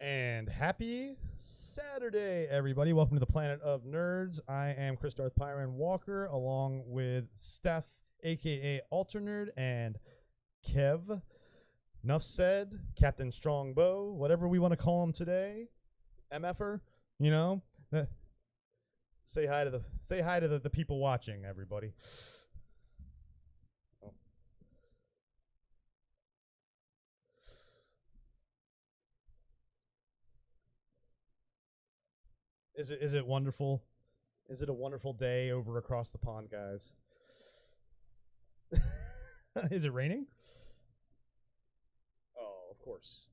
And happy Saturday, everybody. Welcome to the Planet of Nerds. I am Chris Darth Pyrin Walker, along with Steph, a.k.a. Alternerd, and Kev. Enough said, Captain Strongbow, whatever we want to call him today. MFer, you know? Say hi to the people watching, everybody. Oh. Is it wonderful? Is it a wonderful day over across the pond, guys? Is it raining? Oh, of course.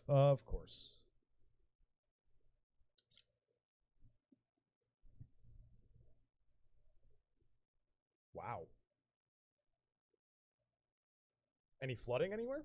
Of course. Wow. Any flooding anywhere?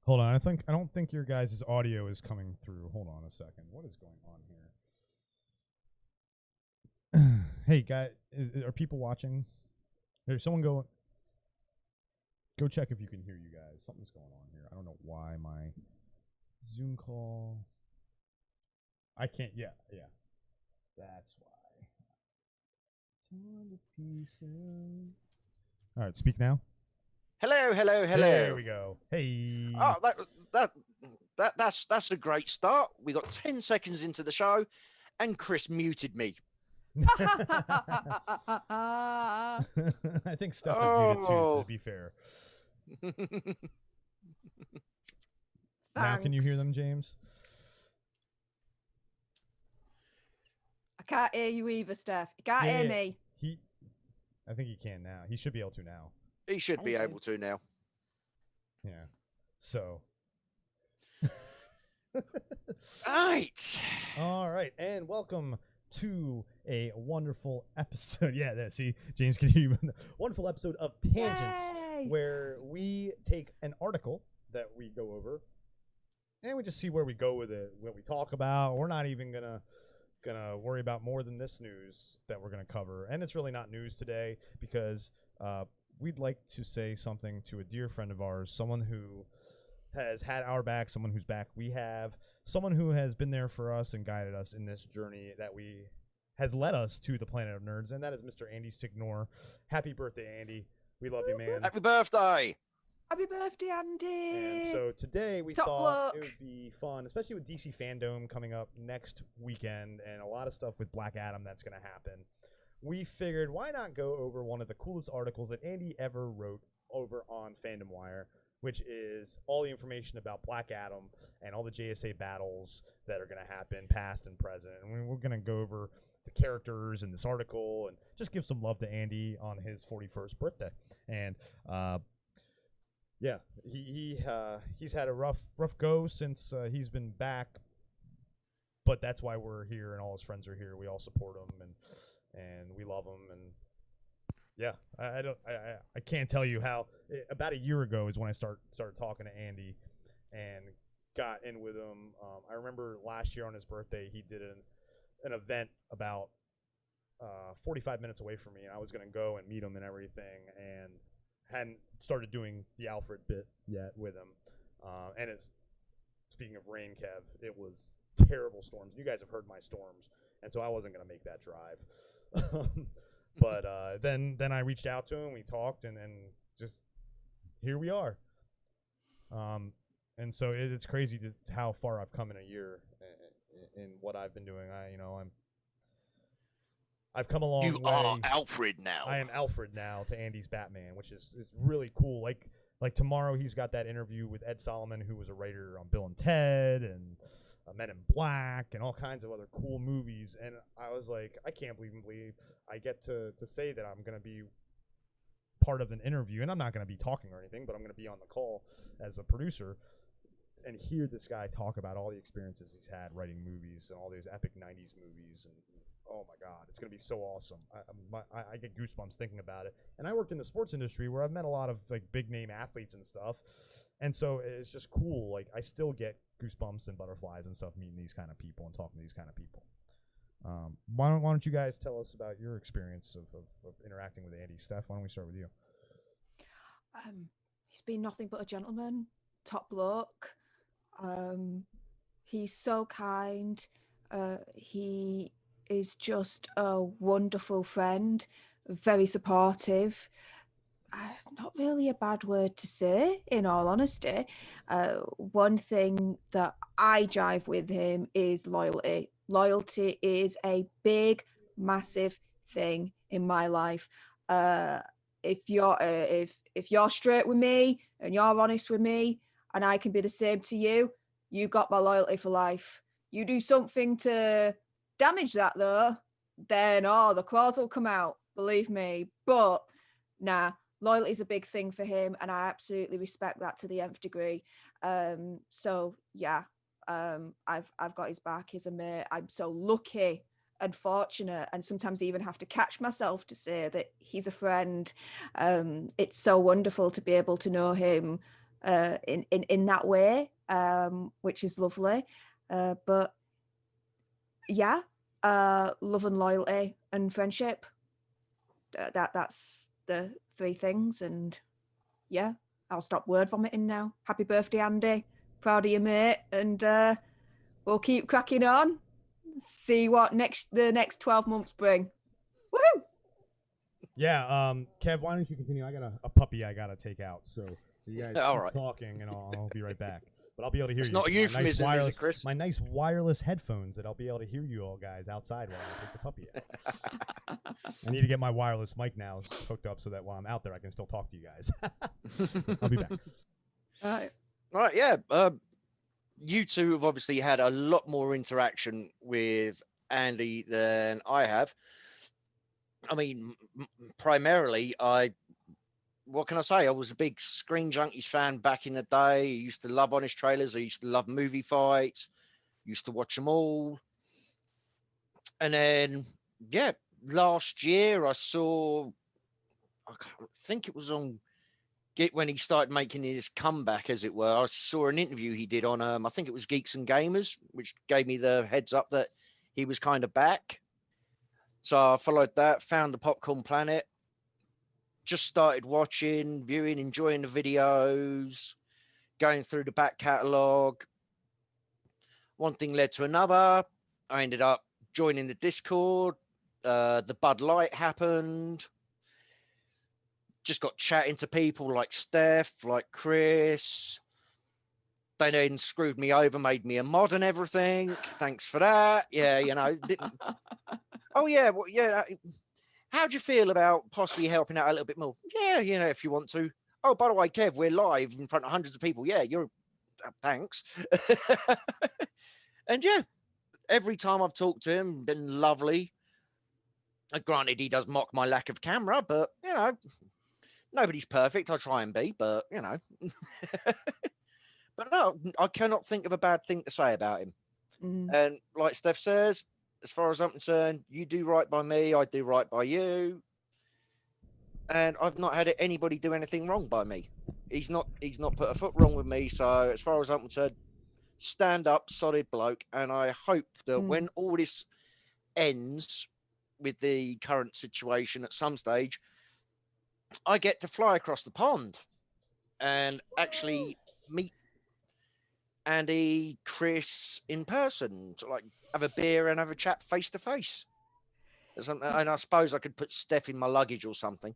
Hold on, I don't think your guys' audio is coming through. Hold on a second. What is going on here? Hey, guys, are people watching? There's someone go check if you can hear you guys. Something's going on here. I don't know why my Zoom call. I can't. Yeah. That's why. Torn to pieces. All right, speak now. Hello. There we go. Hey. Oh, that's a great start. We got 10 seconds into the show, and Chris muted me. I think Steph is muted too, to be fair. Now can you hear them, James? I can't hear you either, Steph. You can't hear me. I think he can now. He should be able to now. He should be able to now. Yeah. So. Right. All right, and welcome to a wonderful episode. Yeah, see, James can hear you. Wonderful episode of Tangents, Yay! where we take an article that we go over, and we just see where we go with it, what we talk about. We're not even gonna worry about more than this news that we're gonna cover, and it's really not news today because we'd like to say something to a dear friend of ours, someone who has had our back, someone whose back we have, someone who has been there for us and guided us in this journey that has led us to the Planet of Nerds, and that is Mr. Andy Signore. Happy birthday, Andy. We love you, man. Happy birthday. Happy birthday, Andy. And so today we Top thought luck. it would be fun, especially with DC Fandom coming up next weekend and a lot of stuff with Black Adam that's going to happen. We figured, why not go over one of the coolest articles that Andy ever wrote over on Fandom Wire, which is all the information about Black Adam and all the JSA battles that are going to happen, past and present. And we're going to go over the characters in this article and just give some love to Andy on his 41st birthday. And yeah, he's had a rough go since he's been back, but that's why we're here and all his friends are here. We all support him and we love him, and yeah, I can't tell you how. About a year ago is when I started talking to Andy and got in with him. I remember last year on his birthday he did an event about 45 minutes away from me, and I was gonna go and meet him and everything, and hadn't started doing the Alfred bit yet with him. And speaking of rain, Kev, it was terrible storms. You guys have heard my storms, and so I wasn't gonna make that drive. But then I reached out to him, we talked, and just here we are. And so it's crazy how far I've come in a year in what I've been doing. I've come a long way. You are Alfred now. I am Alfred now to Andy's Batman, which is really cool. Like tomorrow he's got that interview with Ed Solomon, who was a writer on Bill and Ted and Men in Black and all kinds of other cool movies, and I was like, I can't believe I get to say that I'm going to be part of an interview, and I'm not going to be talking or anything, but I'm going to be on the call as a producer and hear this guy talk about all the experiences he's had writing movies and all these epic 90s movies, and oh my God, it's going to be so awesome. I get goosebumps thinking about it. And I worked in the sports industry where I've met a lot of like big name athletes and stuff, And so it's just cool. Like, I still get goosebumps and butterflies and stuff meeting these kind of people and talking to these kind of people. Why don't you guys tell us about your experience of interacting with Andy? Steph, why don't we start with you? He's been nothing but a gentleman, top bloke. He's so kind. He is just a wonderful friend, very supportive. Not really a bad word to say, in all honesty. One thing that I jive with him is loyalty. Loyalty is a big, massive thing in my life. If you're straight with me and you're honest with me, and I can be the same to you, you got my loyalty for life. You do something to damage that, though, then the claws will come out. Believe me. But nah. Loyalty is a big thing for him, and I absolutely respect that to the nth degree. So yeah, I've got his back as a mate. I'm so lucky and fortunate, and sometimes even have to catch myself to say that he's a friend. It's so wonderful to be able to know him in that way, which is lovely. But yeah, love and loyalty and friendship. That's the 3 things, and yeah, I'll stop word vomiting now. Happy birthday, Andy. Proud of you, mate, and we'll keep cracking on. See what the next 12 months bring. Woohoo! Yeah, Kev, why don't you continue? I got a puppy I gotta take out, so you guys All keep right. talking, and I'll be right back. But I'll be able to hear It's you. not a with my euphemism, nice is it, Chris? My nice wireless headphones that I'll be able to hear you all guys outside while I take the puppy out. I need to get my wireless mic now hooked up so that while I'm out there, I can still talk to you guys. I'll be back. All Right, yeah. You two have obviously had a lot more interaction with Andy than I have. I mean, primarily, what can I say? I was a big Screen Junkies fan back in the day. I used to love Honest Trailers. I used to love movie fights. Used to watch them all. And then, yeah, last year I think it was on when he started making his comeback, as it were. I saw an interview he did on, I think it was Geeks and Gamers, which gave me the heads up that he was kind of back. So I followed that, found the Popcorn Planet, just started watching, viewing, enjoying the videos, going through the back catalogue. One thing led to another. I ended up joining the Discord. The Bud Light happened. Just got chatting to people like Steph, like Chris. They then screwed me over, made me a mod and everything. Thanks for that. Yeah, you know. Oh, yeah. Well, yeah. How do you feel about possibly helping out a little bit more? Yeah, you know, if you want to. Oh, by the way, Kev, we're live in front of hundreds of people. Yeah, you're. Thanks. And yeah, every time I've talked to him, been lovely. Granted, he does mock my lack of camera, but you know, nobody's perfect. I try and be, but you know. But no, I cannot think of a bad thing to say about him. And like Steph says, as far as I'm concerned, you do right by me, I do right by you. And I've not had anybody do anything wrong by me. He's not put a foot wrong with me. So as far as I'm concerned, stand up, solid bloke. And I hope that when all this ends with the current situation at some stage, I get to fly across the pond and actually meet Andy, Chris in person, to like have a beer and have a chat face to face. And I suppose I could put Steph in my luggage or something.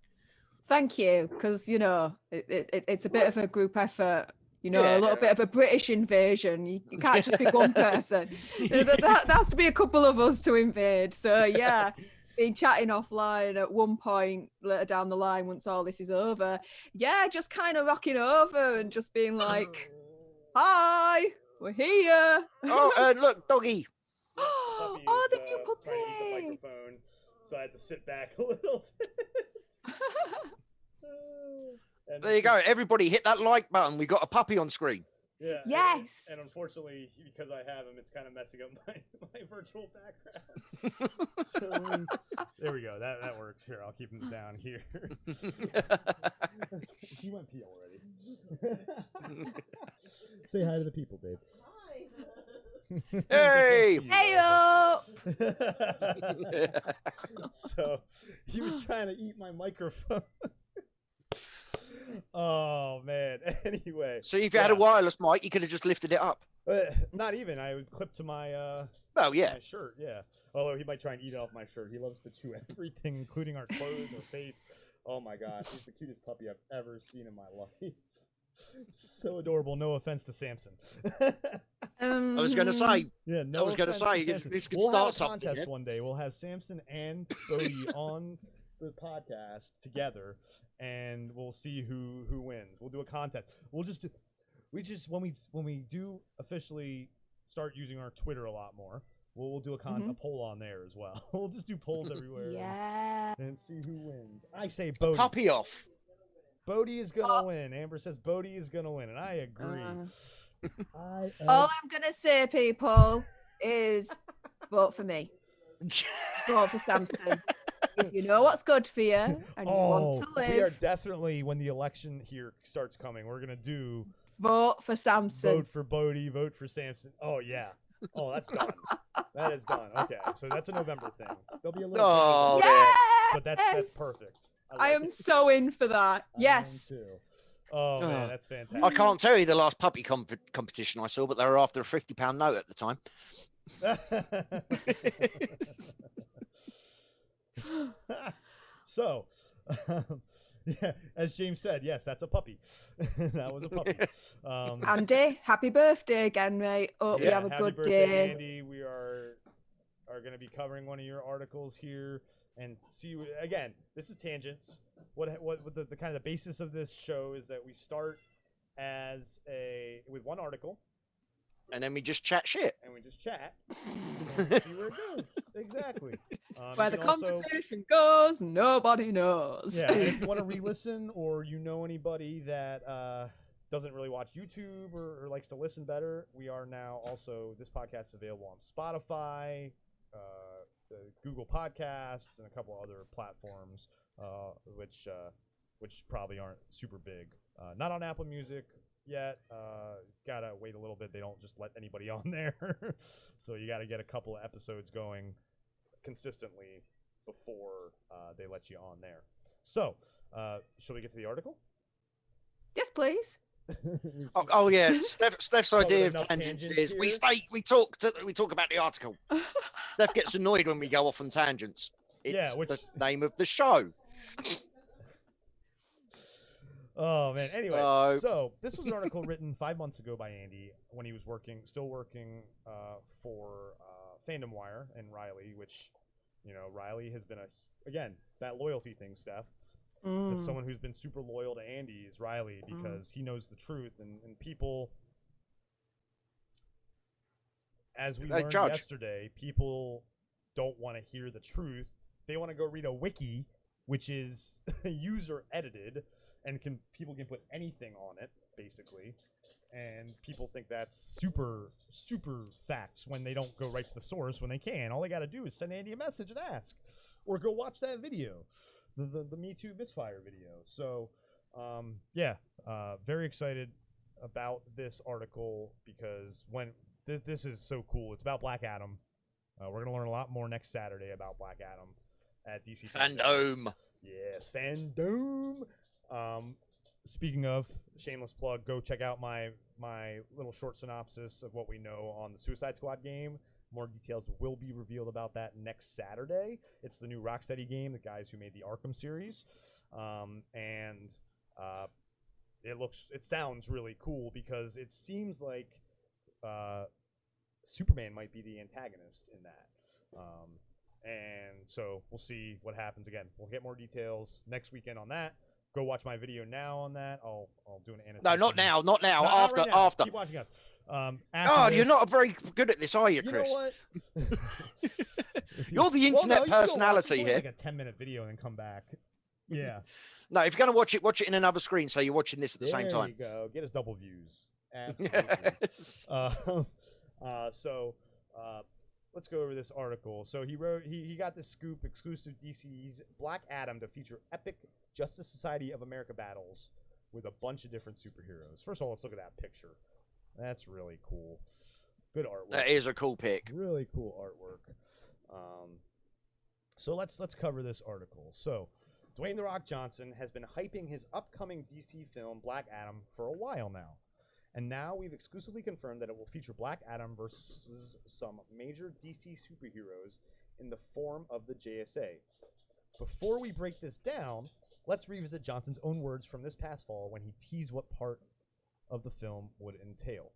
Thank you, because you know it's a bit of a group effort. You know, Yeah. a little bit of a British invasion. You can't just pick one person. That has to be a couple of us to invade. So yeah, been chatting offline at one point later down the line once all this is over. Yeah, just kind of rocking over and just being like, "Hi, we're here." Oh, and look, doggy. Oh, the new puppy. Trying to eat the microphone, so I had to sit back a little bit. There you go. Everybody hit that like button. We got a puppy on screen. Yeah. Yes. And unfortunately, because I have him, it's kind of messing up my virtual background. So, there we go. That works. Here, I'll keep him down here. He went pee already. Say hi to the people, Dave. Hi. Hey! Hey up! So he was trying to eat my microphone. Oh man. Anyway. See, if you had a wireless mic, you could have just lifted it up. Not even. I would clip to my Oh yeah. my shirt. Yeah. Although he might try and eat it off my shirt. He loves to chew everything, including our clothes, our face. Oh my gosh, he's the cutest puppy I've ever seen in my life. So adorable. No offense to Samson. I was going to say. Yeah, I was going to say this could start have a something. contest one day. We'll have Samson and Bodie on the podcast together, and we'll see who wins. We'll do a contest. When we do officially start using our Twitter a lot more, we'll do a poll on there as well. We'll just do polls everywhere. Yeah. And see who wins. I say Bodie. Puppy off. Bodie is gonna win. Amber says Bodie is gonna win, and I agree. All I'm gonna say, people, is vote for me. Vote for Samson. If you know what's good for you and you want to live, we are definitely, when the election here starts coming, we're gonna do vote for Samson. Vote for Bodie. Vote for Samson. Oh yeah. Oh, that's done. That is done. Okay, so that's a November thing. There'll be a little. Oh, yes! But that's perfect. I am so in for that. Yes. I am too. Oh man, that's fantastic. I can't tell you the last puppy competition I saw, but they were after a £50 note at the time. So, yeah, as James said, yes, that's a puppy. That was a puppy. Andy, happy birthday again, mate. Hope you have a good day. Andy, we are going to be covering one of your articles here and see again. This is tangents. What the kind of the basis of this show is that we start with one article. And then we just chat shit. And we just chat. And see where it goes. Exactly. Where the conversation goes, nobody knows. Yeah, and if you want to re-listen or you know anybody that doesn't really watch YouTube or likes to listen better, we are now also, this podcast is available on Spotify, the Google Podcasts, and a couple other platforms, which probably aren't super big. Not on Apple Music yet. Gotta wait a little bit. They don't just let anybody on there. So you gotta get a couple of episodes going consistently before they let you on there. So shall we get to the article? Yes, please. Oh yeah, Steph's idea of tangents is we talk about the article. Steph gets annoyed when we go off on tangents. It's the name of the show. Oh man. Anyway, so this was an article written 5 months ago by Andy when he was still working for Fandom Wire and Riley, which, Riley has been that loyalty thing, Steph. It's someone who's been super loyal to Andy is Riley because he knows the truth, and people, as we learned yesterday, people don't want to hear the truth. They want to go read a wiki, which is user edited, and people can put anything on it, basically. And people think that's super, super facts when they don't go right to the source when they can. All they got to do is send Andy a message and ask, or go watch that video, the Me Too Misfire video. So, very excited about this article because this is so cool. It's about Black Adam. We're going to learn a lot more next Saturday about Black Adam at DC Fandom. Yes, Fandom. Speaking of, shameless plug, go check out my little short synopsis of what we know on the Suicide Squad game. More details will be revealed about that next Saturday. It's the new Rocksteady game, the guys who made the Arkham series. It sounds really cool because it seems like Superman might be the antagonist in that. And so we'll see what happens. Again, we'll get more details next weekend on that. Go watch my video now on that. I'll do an annotation. No, not now. Not After. right now. Keep watching us. You're not very good at this, are you, Chris? You know what? You're the internet personality here. Like a 10-minute video and then come back. Yeah. No, if you're going to watch it in another screen, so you're watching this at the same time. There you go. Get us double views. Absolutely. Yes. Let's go over this article. So he got this scoop exclusive DC's Black Adam to feature epic Justice Society of America battles with a bunch of different superheroes. First of all, let's look at that picture. That's really cool. Good artwork. That is a cool pick. Really cool artwork. So let's cover this article. So Dwayne "The Rock" Johnson has been hyping his upcoming DC film Black Adam for a while now. And now we've exclusively confirmed that it will feature Black Adam versus some major DC superheroes in the form of the JSA. Before we break this down, let's revisit Johnson's own words from this past fall when he teased what part of the film would entail.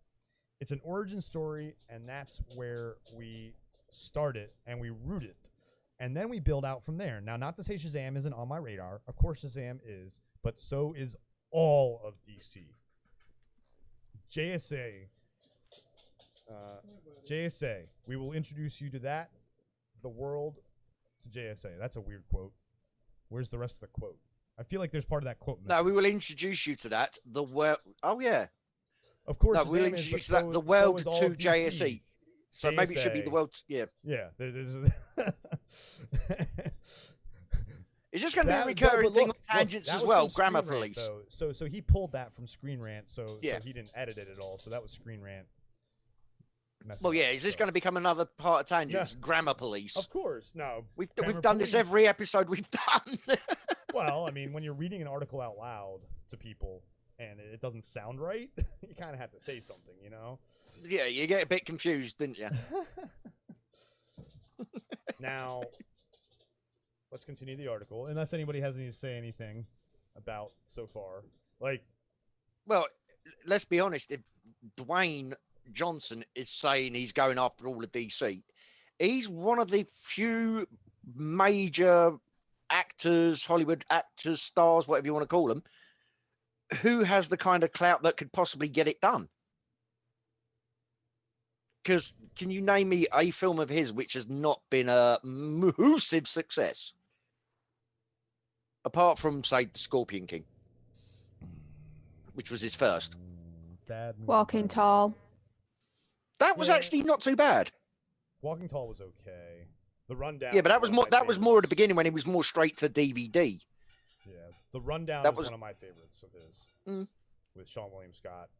It's an origin story, and that's where we start it and we root it. And then we build out from there. Now, not to say Shazam isn't on my radar. Of course Shazam is, but so is all of DC. JSA, we will introduce you to that, the world to JSA. That's a weird quote. Where's the rest of the quote? I feel like there's part of that quote. No, we will introduce you to that. The world. Oh yeah. Of course. No, we'll introduce that the world to JSE. So maybe it should be the world. Yeah. Yeah. There's Is this going to be a recurring thing with tangents as well? Grammar Police. So he pulled that from Screen Rant. So he didn't edit it at all. So that was Screen Rant. Well, yeah. Is this going to become another part of tangents? Yeah. Grammar Police. Of course. No. We've done this every episode we've done. Well, I mean, when you're reading an article out loud to people and it doesn't sound right, you kind of have to say something, you know? Yeah, you get a bit confused, didn't you? Now, let's continue the article, unless anybody has any to say anything about so far. Well, let's be honest. If Dwayne Johnson is saying he's going after all of DC, he's one of the few major actors, Hollywood actors, stars, whatever you want to call them, who has the kind of clout that could possibly get it done. Because can you name me a film of his which has not been a massive success? Apart from, say, Scorpion King, which was his first. Walking Tall. That was actually not too bad. Walking Tall was okay. The Rundown. Yeah, but that was more at the beginning when he was more straight to DVD. Yeah, The Rundown was one of my favorites of his. With Sean William Scott.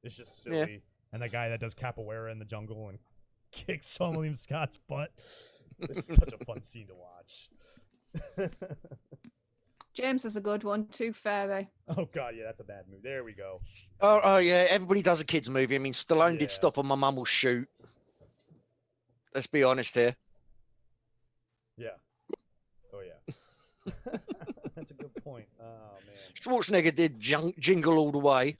It's just silly. Yeah. And that guy that does capoeira in the jungle and kicks Sean William Scott's butt. It's such a fun scene to watch. James is a good one, Tooth Fairy. Oh, God, yeah, that's a bad movie. There we go. Oh, yeah, everybody does a kid's movie. I mean, Stallone did Stop on My Mum Will Shoot. Let's be honest here. Yeah. Oh, yeah. That's a good point. Oh, man. Schwarzenegger did Jingle All the Way.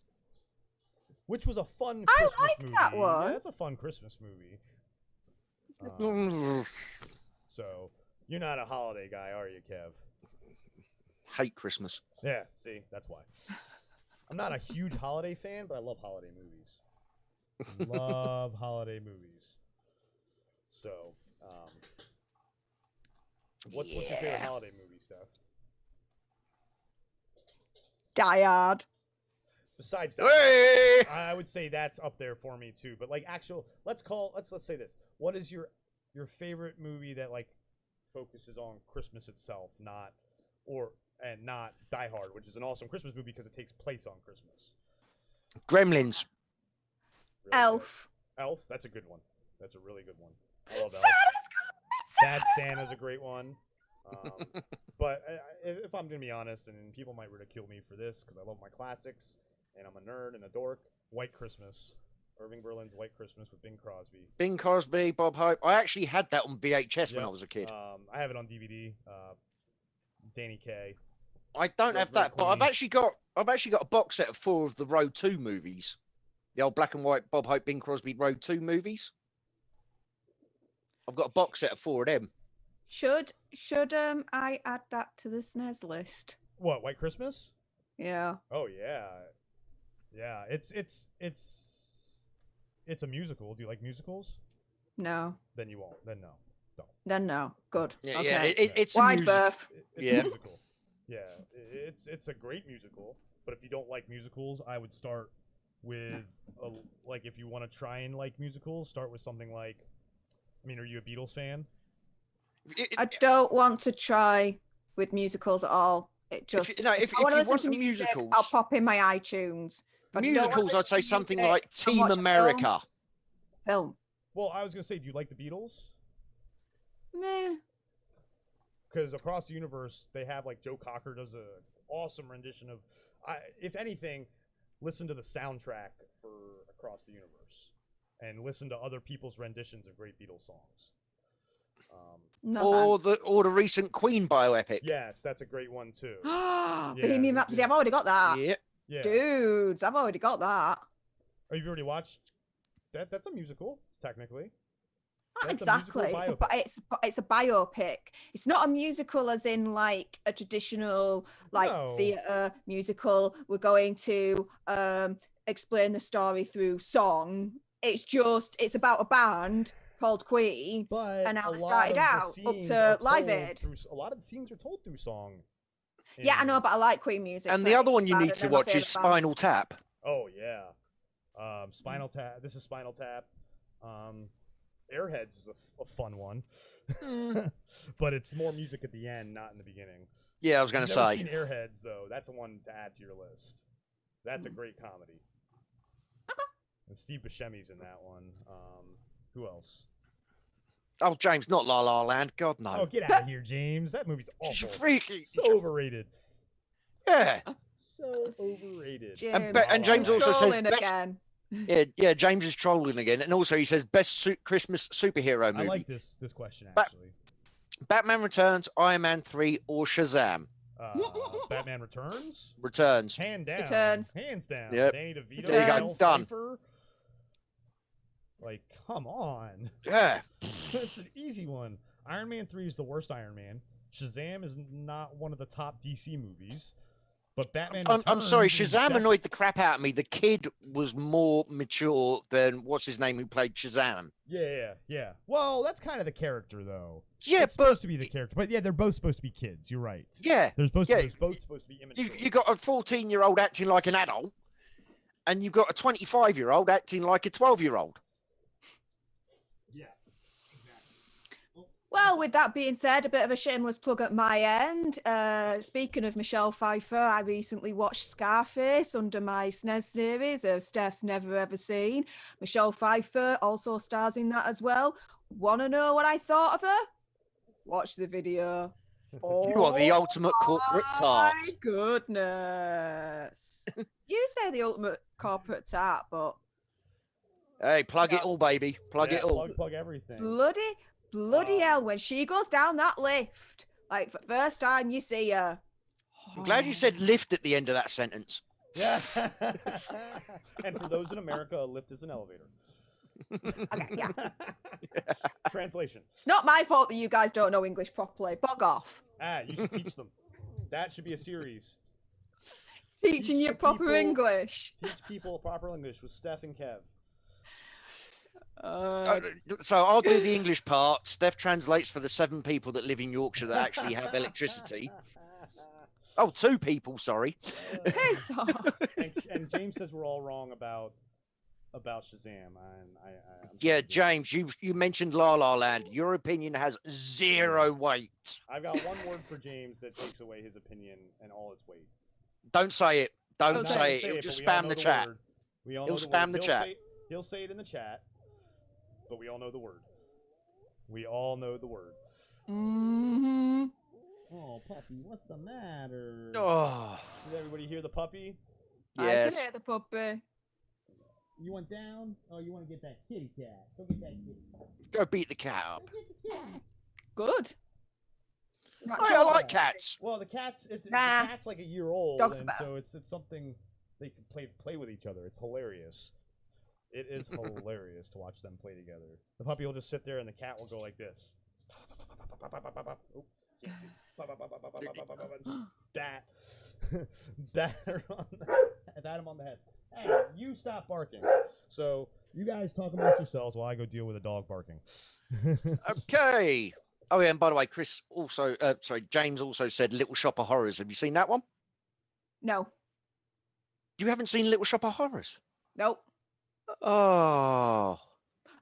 Which was a fun Christmas movie. That one. Yeah, that's a fun Christmas movie. So, you're not a holiday guy, are you, Kev? Hate Christmas. Yeah, see, that's why. I'm not a huge holiday fan, but I love holiday movies. Love holiday movies. So, what's your favorite holiday movie, Steph? Die Hard. Besides that, I would say that's up there for me too. But let's say this. What is your favorite movie that focuses on Christmas itself, not Die Hard, which is an awesome Christmas movie because it takes place on Christmas? Gremlins. Really Elf. Good. Elf, that's a good one. That's a really good one. I love Elf. Bad Santa's a great one. But if I'm gonna be honest, and people might ridicule me for this because I love my classics and I'm a nerd and a dork, White Christmas. Irving Berlin's White Christmas with Bing Crosby. Bing Crosby, Bob Hope. I actually had that on VHS when I was a kid. I have it on DVD. Danny Kaye. I don't have that, but I've actually got a box set of 4 of the Road 2 movies. The old black and white Bob Hope, Bing Crosby Road 2 movies. I've got a box set of 4 of them. Should I add that to the SNES list? What, White Christmas? Yeah. Oh yeah. Yeah, it's a musical. Do you like musicals? No. Then you won't. Then no. Don't. Then no. Good. Yeah, okay. yeah. It's Wide berth. It's a musical. Yeah, it's a great musical. But if you don't like musicals, I would start with like if you want to try and like musicals, start with something like. I mean, are you a Beatles fan? I don't want to try with musicals at all. It just if I want to you listen want to music, musicals, I'll pop in my iTunes. If I don't wanna musicals, I'd listen say to something music, like I'll Team watch a America. Film. Well, I was gonna say, do you like the Beatles? Meh. Because Across the Universe, they have like Joe Cocker does a awesome rendition of. If anything, listen to the soundtrack for Across the Universe, and listen to other people's renditions of great Beatles songs. No Or the recent Queen bioepic. Yes, that's a great one too. thanks. Bohemian Rhapsody, I've already got that. Yeah. Dudes, I've already got that. Oh, you've already watched that? That's a musical, technically. Not That's exactly. a musical It's a biopic. It's not a musical as in like a traditional like No. theatre musical. We're going to explain the story through song. It's about a band called Queen But and how a they lot started of the out up scenes to are Live told Aid. a lot of the scenes are told through song. Yeah, I know, but I like Queen music. And so the it other one ain't you bad, need and to they're my watch is favourite band. Spinal Tap. Oh yeah, Spinal Tap. This is Spinal Tap. Airheads is a fun one, but it's more music at the end, not in the beginning. Yeah, I was going to Never say. seen Airheads though. That's a one to add to your list. That's a great comedy. Okay. And Steve Buscemi's in that one. Who else? Oh, James, not La La Land. God, no. Oh, get out of here, James. That movie's awful. Freaky. So overrated. Yeah. So overrated. And James also says trolling best, again. Yeah, James is trolling again. And also he says best Christmas superhero movie. I like this question, Ba- actually. Batman Returns, Iron Man 3, or Shazam? Batman Returns? Returns. Hands down. Returns. Hands down. Yep. Danny DeVito. There you go, Michelle done. Pfeiffer. Like, come on. Yeah. It's an easy one. Iron Man 3 is the worst Iron Man. Shazam is not one of the top DC movies. But Batman I'm sorry, Returns is Shazam annoyed the crap out of me. The kid was more mature than what's his name who played Shazam. Yeah. Well, that's kind of the character, though. Yeah, it's supposed to be the character. But yeah, they're both supposed to be kids. You're right. Yeah. They're both supposed to be immature. You got a 14-year-old acting like an adult, and you've got a 25-year-old acting like a 12-year-old. Yeah. Well, with that being said, a bit of a shameless plug at my end. Speaking of Michelle Pfeiffer, I recently watched Scarface under my SNES series of Steph's Never Ever Seen. Michelle Pfeiffer also stars in that as well. Want to know what I thought of her? Watch the video. You are the ultimate corporate tart. My goodness. You say the ultimate corporate tart, but Hey, plug it all, baby. Plug it all. Plug everything. bloody hell, when she goes down that lift, like for the first time you see her. I'm glad you said lift at the end of that sentence. Yeah. And for those in America, a lift is an elevator. Okay, yeah. Translation. It's not my fault that you guys don't know English properly. Bog off. You should teach them. That should be a series. Teaching Teach you the proper people- English. Teach people proper English with Steph and Kev. So I'll do the English part. Steph translates for the 7 people that live in Yorkshire that actually have electricity. Oh, 2 people, sorry. Piss off. And James says we're all wrong about Shazam. I'm Yeah, James, you mentioned La La Land. Your opinion has 0 weight. I've got one word for James that takes away his opinion and all its weight. Don't say it. Don't Don't say it. Say It'll but just we all spam know the chat. word. We all He'll know the spam word. the chat. He'll say it in the chat, but we all know the word. We all know the word. Mm-hmm. Oh, puppy, what's the matter? Oh, Did everybody hear the puppy? I yes. can hear the puppy. You went down? Oh, you want to get that kitty cat. Go get that kitty cat. Go beat the cat up. Good. I like cats. Well, the cat's Nah. the cat's like a year old, Dogs and better. so it's something they can play with each other. It's hilarious. It is hilarious to watch them play together. The puppy will just sit there, and the cat will go like this. Oh, can't see. Bat, bat him on the head. Hey, you stop barking. So you guys talk amongst yourselves while I go deal with a dog barking. Okay. Oh, yeah, and by the way, James also said Little Shop of Horrors. Have you seen that one? No. You haven't seen Little Shop of Horrors? Nope. Oh.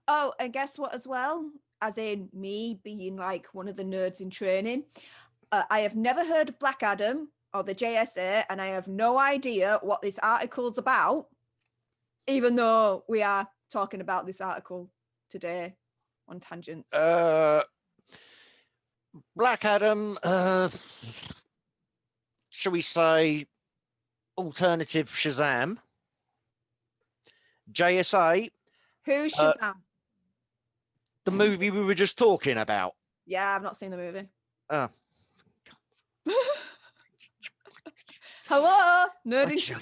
Oh, and guess what as well? As in me being like one of the nerds in training, I have never heard of Black Adam or the JSA, and I have no idea what this article's about, even though we are talking about this article today on tangents. Black Adam, shall we say alternative Shazam? JSA. Who's Shazam? The movie we were just talking about. Yeah, I've not seen the movie. Oh. Hello, Nerdy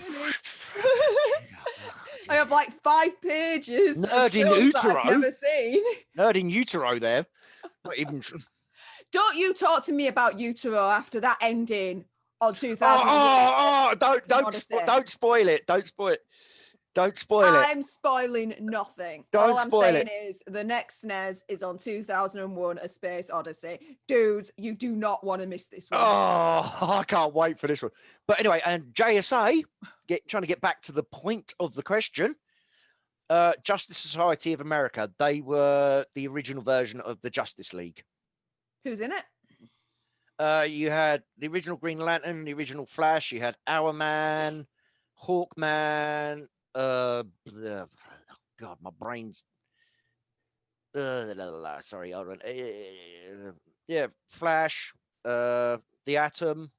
I have like 5 pages Nerd in of films that utero. I've never seen. Nerd in utero there. Not even. Don't you talk to me about utero after that ending on 2000. Don't spoil it. Don't spoil it. Don't spoil it. I'm spoiling nothing. Don't All I'm spoil saying it. is the next SNES is on 2001: A Space Odyssey. Dudes, you do not want to miss this one. Oh, I can't wait for this one. But anyway, and JSA, trying to get back to the point of the question. Justice Society of America. They were the original version of the Justice League. Who's in it? You had the original Green Lantern, the original Flash. You had Hourman, Hawkman. God, my brain's. Sorry, hold on. Yeah, Flash, the Atom,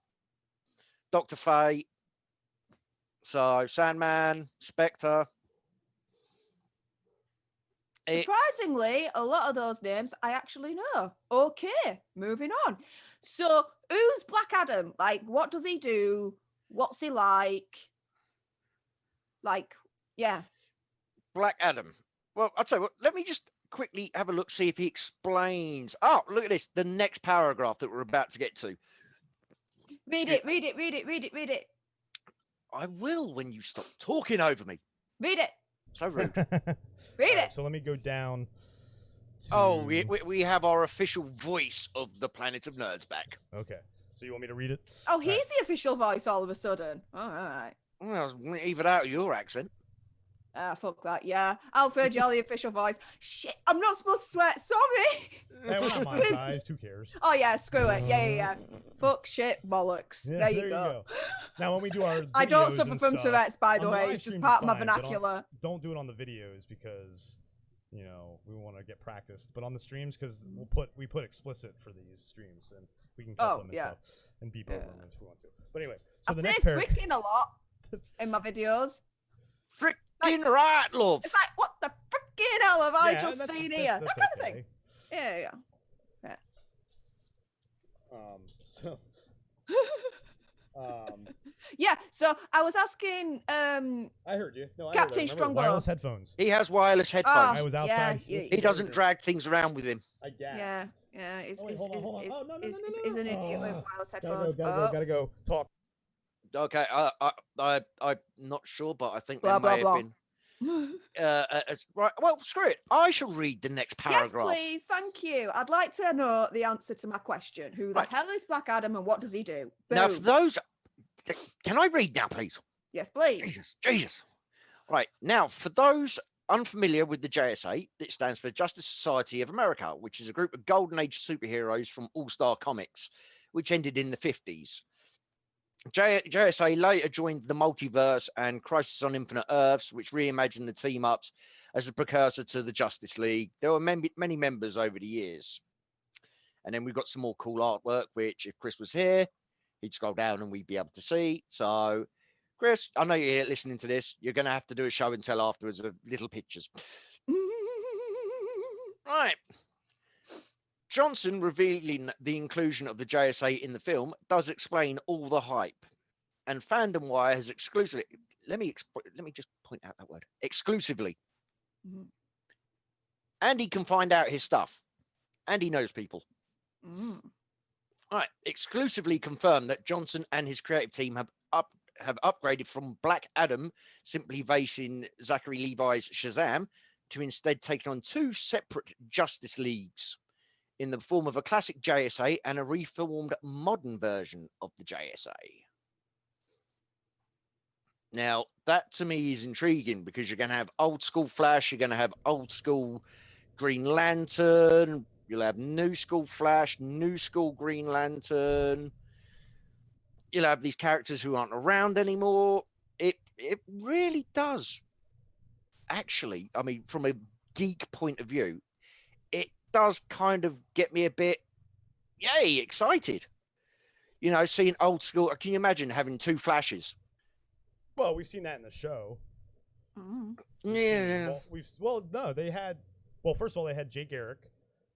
Dr. Fate. So Sandman, Spectre. Surprisingly, a lot of those names I actually know. Okay, moving on. So, who's Black Adam? Like, what does he do? What's he like? Like, yeah. Black Adam. Well, I'll tell you what, let me just quickly have a look, see if he explains. Oh, look at this. The next paragraph that we're about to get to. Read it. I will when you stop talking over me. Read it. So rude. Read it. So let me go down. Oh, we have our official voice of the Planet of Nerds back. Okay. So you want me to read it? Oh, he's the official voice all of a sudden. All right. Well, even out your accent. Fuck that. Yeah. Alfred, you're the official voice. Shit, I'm not supposed to swear. Sorry. Hey, we're not monetized. Who cares? Oh, yeah, screw it. Yeah. Fuck, shit, bollocks. Yeah, there you go. Now, when we do our I don't videos suffer and from stuff, Tourette's, by the on way. live It's just stream part of is my fine, but vernacular. don't do it on the videos because, you know, we want to get practiced. But on the streams, because we put explicit for these streams, and we can cut them and stuff, and beep over them if we want to. But anyway, so I the say next freaking a lot in my videos. Freaking right, love. It's like, what the freaking hell have I just seen here? That's That kind okay. of thing. Yeah. So. Yeah, so I was asking I heard you. No, I Captain heard that. Remember, Strongbow. wireless headphones. He has wireless headphones. I was outside. Yeah, He doesn't drag things around with him. I guess. Yeah. Is Oh, wait, hold on. Oh, no. is an idiot with wireless headphones. Gotta go. Talk. Okay, I'm not sure, but I think Blah, there may blah, have been. Right. Well, screw it. I shall read the next Yes, paragraph. please. Thank you. I'd like to know the answer to my question. Who the Right. hell is Black Adam and what does he do? Now, Boom. for those, can I read now, please? Yes, please. Jesus. Right. Now, for those unfamiliar with the JSA, it stands for Justice Society of America, which is a group of Golden Age superheroes from All-Star Comics, which ended in the 50s. JSA later joined the Multiverse and Crisis on Infinite Earths, which reimagined the team-ups as a precursor to the Justice League. There were many members over the years. And then we've got some more cool artwork, which if Chris was here, he'd scroll down and we'd be able to see. So, Chris, I know you're here listening to this. You're going to have to do a show and tell afterwards of little pictures. Right. Johnson revealing the inclusion of the JSA in the film does explain all the hype, and Fandom Wire has exclusively. Let me just point out that word exclusively. Andy can find out his stuff. Andy knows people. All right, exclusively confirmed that Johnson and his creative team have upgraded from Black Adam, simply voicing Zachary Levi's Shazam, to instead taking on 2 separate Justice Leagues in the form of a classic JSA and a reformed modern version of the JSA. Now, that to me is intriguing because you're going to have old school Flash, you're going to have old school Green Lantern, you'll have new school Flash, new school Green Lantern. You'll have these characters who aren't around anymore. It really does. Actually, I mean, from a geek point of view, it does kind of get me a bit, yay, excited. You know, seeing old school. Can you imagine having 2 Flashes? Well, we've seen that in the show. Yeah. No, they had. Well, first of all, they had Jay Garrick,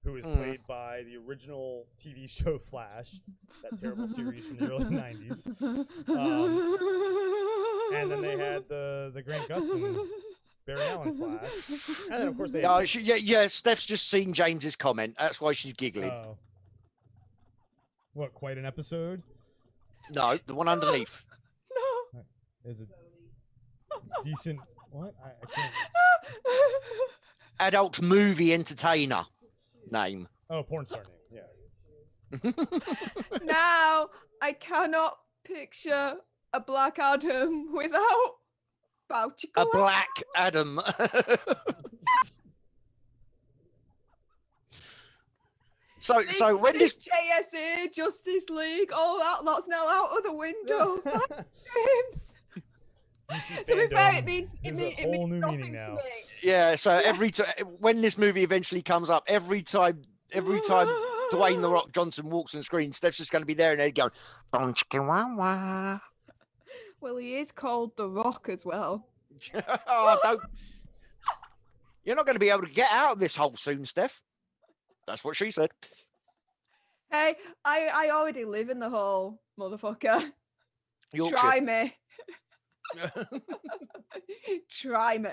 who is played by the original TV show Flash, that terrible series from the early '90s. And then they had the Grant Gustin, Barry Allen Flash, and then of course they. Yeah. Steph's just seen James's comment. That's why she's giggling. What? Quite an episode. No, the one underneath. No. Is it decent? What? I can't. Adult movie entertainer name. Oh, porn star name. Yeah. Now I cannot picture a Black Adam without Boucher. A Black Adam. So when this JSA Justice League, all that's now out of the window. James. To be fair, it means whole new nothing meaning now. to me. Yeah, so every time when this movie eventually comes up, every time Dwayne The Rock Johnson walks on screen, Steph's just going to be there and they're going, well, he is called The Rock as well. oh, don't. You're not going to be able to get out of this hole soon, Steph. That's what she said. Hey, I already live in the hole, motherfucker. Yorkshire. Try me. Try me.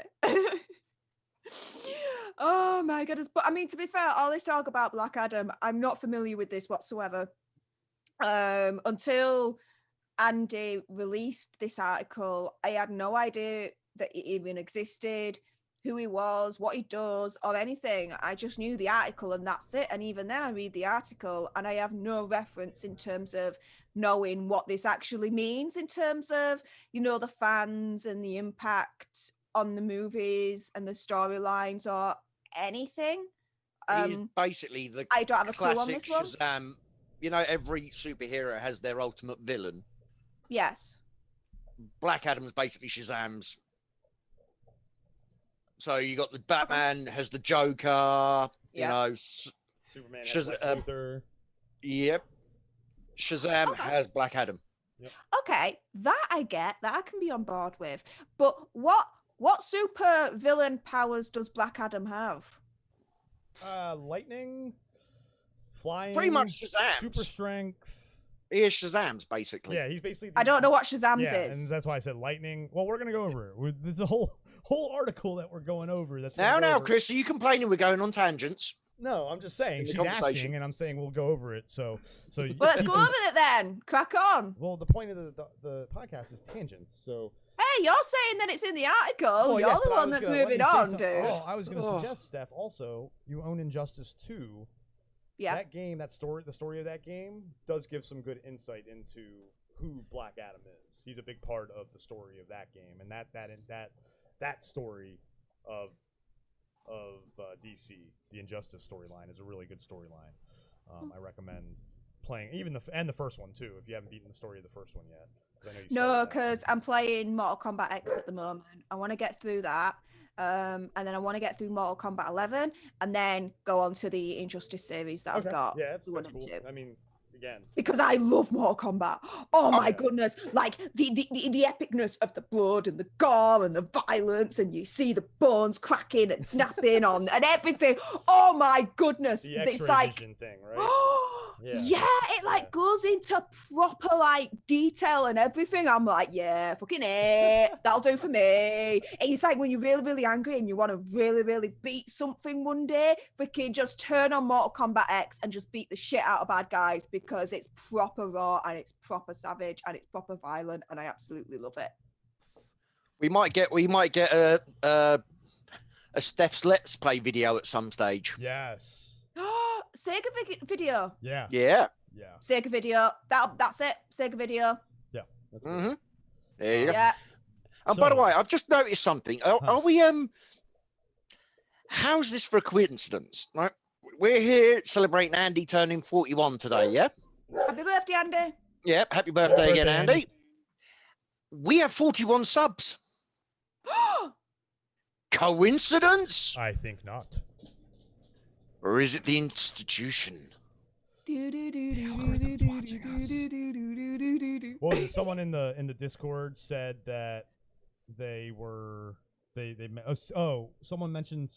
Oh my goodness. But I mean, to be fair, all this talk about Black Adam, I'm not familiar with this whatsoever. Until Andy released this article, I had no idea that it even existed, who he was, what he does, or anything. I just knew the article and that's it. And even then I read the article and I have no reference in terms of knowing what this actually means in terms of, you know, the fans and the impact on the movies and the storylines or anything. He's basically the I don't have a clue on classic this one. Shazam. You know, every superhero has their ultimate villain. Yes. Black Adam's basically Shazam's. So you got the Batman has the Joker, you know, Superman has Lex Luthor. Yep. Shazam has Black Adam. Yep. Okay, that I get, that I can be on board with. But what super villain powers does Black Adam have? Lightning, flying, Pretty much Shazam. super strength. He is Shazam's basically. Yeah, he's basically. I don't know what Shazam's is. is. And that's why I said lightning. Well, we're gonna go over it. There's a whole article that we're going over. That's now, Chris, are you complaining we're going on tangents? No, I'm just saying she's asking, and I'm saying we'll go over it. So. Well, let's go over it then. Crack on. Well, the point of the podcast is tangents. So. Hey, you're saying that it's in the article. Well, you're yes, the one that's moving on, dude. Oh, I was going to suggest, Steph. Also, you own Injustice 2. Yeah. That game, the story of that game does give some good insight into who Black Adam is. He's a big part of the story of that game, and that story of DC, the Injustice storyline, is a really good storyline. I recommend playing even the first one too if you haven't beaten the story of the first one yet. No, because I'm playing Mortal Kombat X at the moment. I want to get through that. And then I want to get through Mortal Kombat 11 and then go on to the Injustice series that I've got. Yeah, that's cool. I mean, again. Because I love Mortal Kombat. Oh my goodness. Like the epicness of the blood and the gore and the violence, and you see the bones cracking and snapping on and everything. Oh my goodness. The X-ray it's like vision thing, right? Yeah, it goes into proper like detail and everything. I'm like, yeah, fucking it. That'll do for me. It's like when you're really, really angry and you want to really, really beat something one day, freaking just turn on Mortal Kombat X and just beat the shit out of bad guys because it's proper raw and it's proper savage and it's proper violent and I absolutely love it. We might get a Steph's Let's Play video at some stage. Yes. Sega video. Yeah. Sega video. That's it. Sega video. Yeah. That's There you go. Yeah. And by the So- way, I've just noticed something. Are we how's this for a coincidence? Right, we're here celebrating Andy turning 41 today. Yeah. Happy birthday, Andy. Yep. Happy birthday again, birthday, Andy. Andy. We have 41 subs. Coincidence? I think not. Or is it the institution? What was it? Someone in the Discord said that they someone mentioned,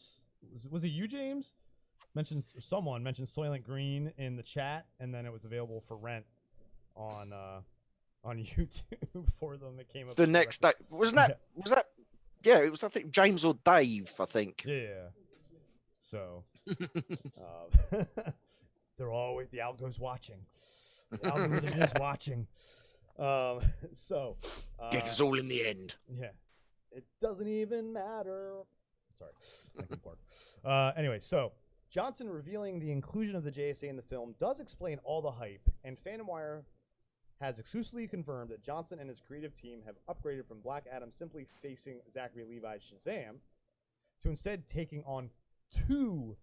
was it you, James? Someone mentioned Soylent Green in the chat, and then it was available for rent on YouTube for them. It came up The next day. Was that? Yeah, it was, I think, James or Dave, I think. Yeah. So they're always, the algo's watching. The algorithm is watching. So Get us all in the end. yeah, it doesn't even matter. Sorry, second part. Anyway, so Johnson revealing the inclusion of the JSA in the film does explain all the hype, and FandomWire has exclusively confirmed that Johnson and his creative team have upgraded from Black Adam simply facing Zachary Levi's Shazam to instead taking on 2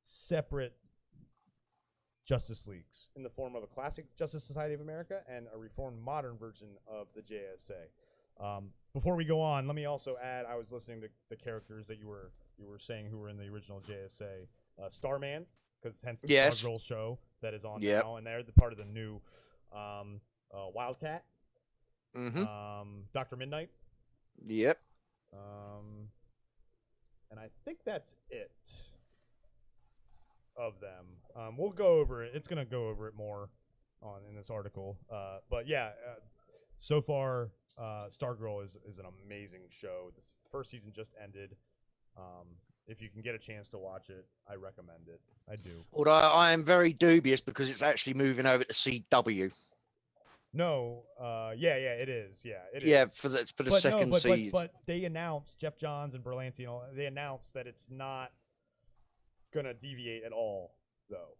separate Justice Leagues in the form of a classic Justice Society of America and a reformed modern version of the JSA. Before we go on, let me also add, I was listening to the characters that you were saying who were in the original JSA. Starman, because hence the Stargirl show that is on now, and they're the part of the new Wildcat, Dr. Midnight. Yep. And I think that's it of them. We'll go over it. It's going to go over it more in this article. But yeah, so far, Stargirl is an amazing show. This first season just ended. If you can get a chance to watch it, I recommend it. I do. Although I am very dubious because it's actually moving over to CW. No, it is. Yeah, it is. Yeah, for the second season. But they announced, Jeff Johns and Berlanti, they announced that it's not gonna deviate at all, though.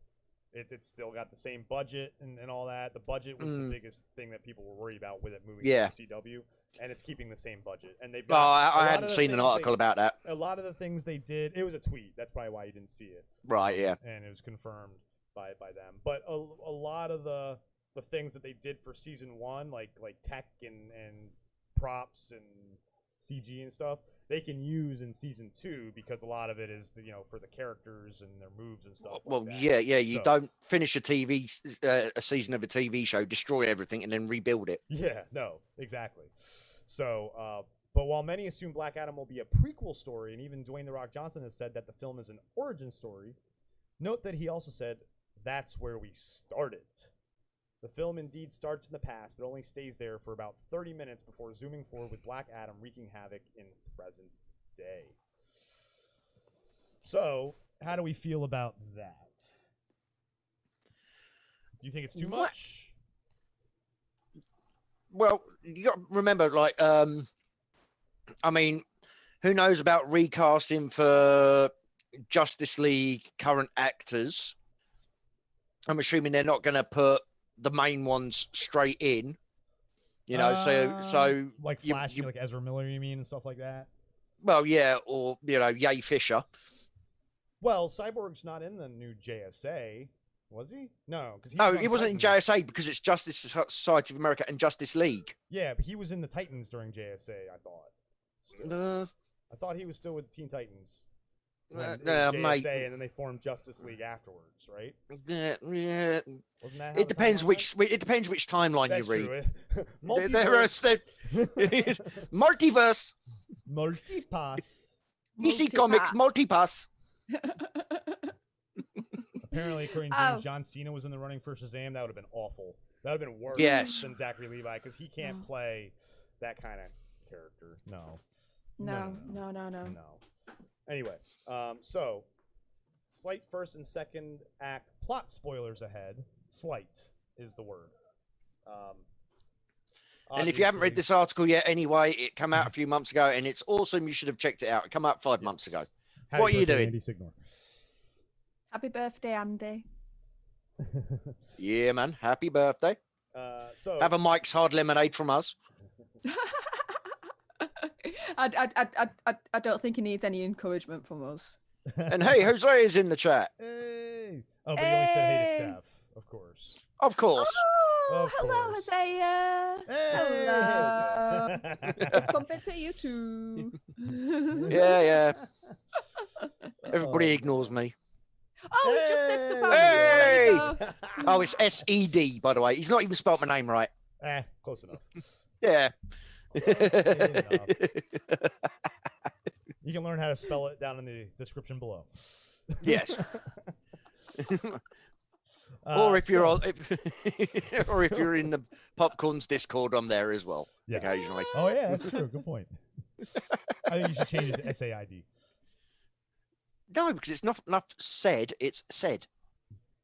It's still got the same budget and all that. The budget was the biggest thing that people were worried about with it moving to CW, and it's keeping the same budget. And they've got I hadn't seen an article about that. A lot of the things they did, it was a tweet. That's probably why you didn't see it. Right, yeah. And it was confirmed by them. But a lot of the things that they did for season 1, like tech and props and CG and stuff, they can use in season 2 because a lot of it is for the characters and their moves and stuff. Well, like that. yeah. You don't finish a season of a TV show, destroy everything, and then rebuild it. Yeah, no, exactly. So, but while many assume Black Adam will be a prequel story, and even Dwayne "The Rock" Johnson has said that the film is an origin story, note that he also said that's where we started. The film indeed starts in the past, but only stays there for about 30 minutes before zooming forward with Black Adam wreaking havoc in present day. So, how do we feel about that? Do you think it's too much? Well, you got to remember, I mean, who knows about recasting for Justice League current actors? I'm assuming they're not going to put the main ones straight in, so like Flash, like Ezra Miller, you mean, and stuff like that. Well, yeah, or Yay Fisher. Well, Cyborg's not in the new JSA, was he? No, because he wasn't in JSA because it's Justice Society of America and Justice League. Yeah, but he was in the Titans during JSA. I thought. I thought he was still with Teen Titans. JSA, and then they formed Justice League afterwards, right? Yeah. Wasn't that how It depends which timeline That's you read. True. Multiverse. Multipass. DC Comics Multipass. Apparently, according to James, John Cena was in the running for Shazam. That would have been awful. That would have been worse than Zachary Levi because he can't play that kind of character. No. Anyway, so slight first and second act plot spoilers ahead. Slight is the word. And if you haven't read this article yet, anyway, it came out a few months ago, and it's awesome. You should have checked it out. It came out 5 months ago. What are you doing? Andy Signore. Happy birthday, Andy. Yeah, man. Happy birthday. So have a Mike's Hard Lemonade from us. I don't think he needs any encouragement from us. And hey, Jose is in the chat. Hey. Oh, but he only said hey to Hey. Steph, of course. Of course. Oh, Of hello, course. Hosea. Hey, Hello. Jose. It's bumping to you too. Yeah. Everybody Oh, ignores man. me. Oh, he's just said suppose. Hey! There we go. Oh, it's S-E-D, by the way. He's not even spelt my name right. Close enough. Yeah. enough. You can learn how to spell it down in the description below. Yes. Or if you're or if you're in the Popcorn's Discord, I'm there as well. Yes. Occasionally. Oh yeah, that's true. Good point. I think you should change it to SAID. No, because it's not enough said, it's said.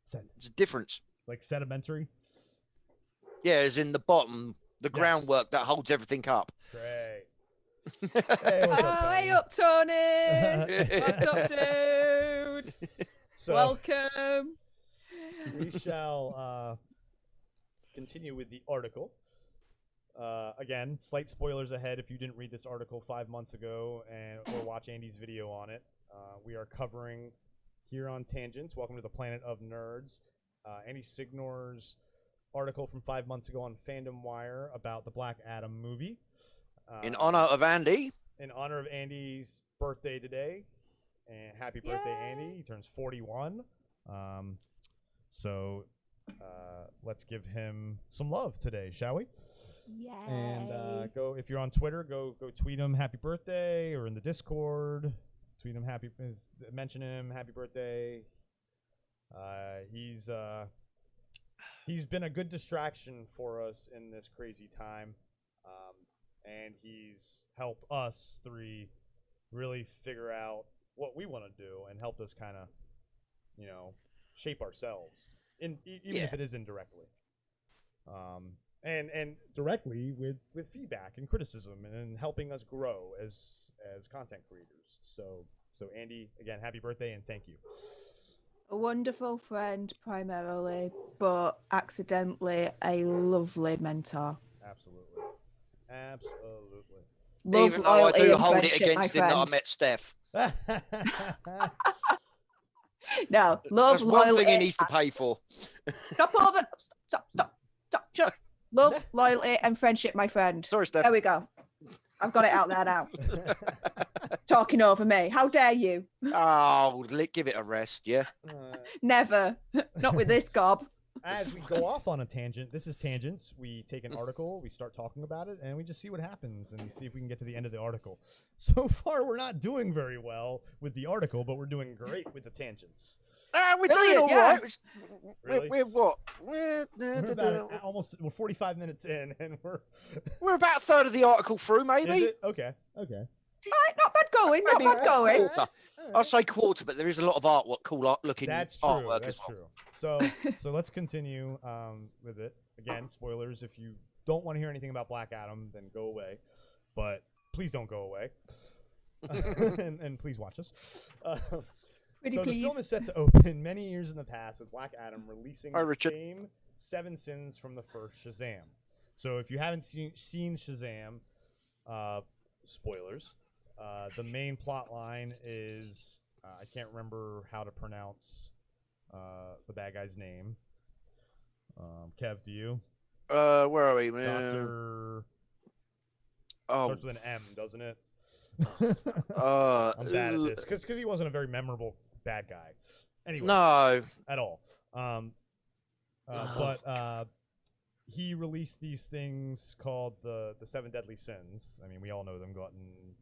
Said. It's a difference. Like sedimentary. Yeah, as in the bottom, the groundwork that holds everything up. Great. Hey, what's up, Oh, hey Tony? up, Tony. What's up, dude? So Welcome. we shall continue with the article. Again, slight spoilers ahead if you didn't read this article 5 months ago or watch Andy's video on it. We are covering here on Tangents. Welcome to the Planet of Nerds. Andy Signore's article from 5 months ago on Fandom Wire about the Black Adam movie. In honor of Andy. In honor of Andy's birthday today. And happy birthday, Yay. Andy. He turns 41. So let's give him some love today, shall we? Yay. And go if you're on Twitter, go tweet him happy birthday, or in the Discord, tweet him mention him happy birthday. He's been a good distraction for us in this crazy time, and he's helped us three really figure out what we want to do and helped us kind of, shape ourselves, even if it is indirectly. And directly with feedback and criticism and helping us grow as content creators. So Andy, again, happy birthday and thank you. A wonderful friend primarily, but accidentally a lovely mentor. Absolutely. Love, Even though I loyalty, do and hold it friendship, against my him that I friend. met Steph. No, love, That's one loyalty. thing he needs to pay for. Stop over. Stop. Shut up. Love, loyalty, and friendship, my friend. Sorry, Steph. There we go. I've got it out there now. Talking over me. How dare you? Oh, give it a rest, yeah? Never. Not with this gob. As we go off on a tangent, this is Tangents. We take an article, we start talking about it, and we just see what happens and see if we can get to the end of the article. So far, we're not doing very well with the article, but we're doing great with the tangents. We're Really? doing all Yeah. right. Really? We're what? We're 45 minutes in, and We're about a third of the article through, Is maybe. it? Okay. Right, not bad going. Not Maybe bad going. quarter. I'll say quarter, but there is a lot of artwork, cool looking That's true. artwork That's as well. true. So let's continue with it. Again, spoilers. If you don't want to hear anything about Black Adam, then go away. But please don't go away. and please watch us. Pretty so please. the film is set to open many years in the past with Black Adam releasing Hi, the Richard. same 7 sins from the first Shazam. So if you haven't seen Shazam, spoilers. The main plot line is I can't remember how to pronounce the bad guy's name. Kev, do you? Where are we, man? Doctor Oh, starts with an M, doesn't it? I'm bad at this because he wasn't a very memorable bad guy. Anyway, no. at all. But he released these things called the 7 deadly sins. I mean, we all know them: glutton,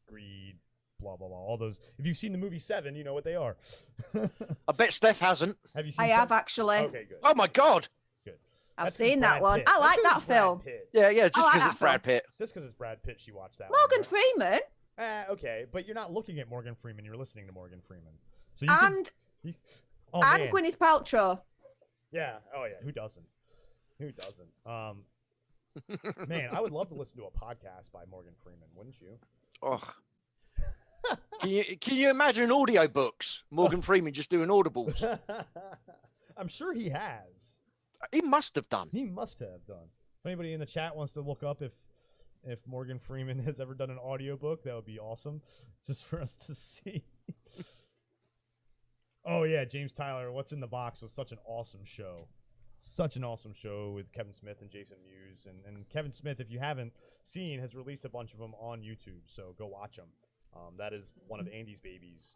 greed, blah blah blah. All those. If you've seen the movie 7, you know what they are. I bet Steph hasn't. Have you seen? I have 7? actually. Okay, good. Oh my God. I've That's 'cause seen that Brad one. Pitt. I That's like 'cause that it's Brad film. Pitt. Yeah, just like because that it's Brad film. Pitt. Just because it's Brad Pitt, she watched that. Morgan one, Freeman right? Okay, but you're not looking at Morgan Freeman. You're listening to Morgan Freeman. So you can, and oh, and man. Gwyneth Paltrow. Yeah. Oh yeah. Who doesn't? Who doesn't? Man, I would love to listen to a podcast by Morgan Freeman, wouldn't you? Oh. Can you imagine audiobooks? Morgan Freeman just doing audibles. I'm sure he has. He must have done. He must have done. If anybody in the chat wants to look up if if Morgan Freeman has ever done an audiobook. That would be awesome, just for us to see. Oh yeah, James Tyler, What's in the Box was such an awesome show. Such an awesome show with Kevin Smith and Jason Mewes. And Kevin Smith, if you haven't seen, has released a bunch of them on YouTube, so go watch them. That is one of Andy's babies.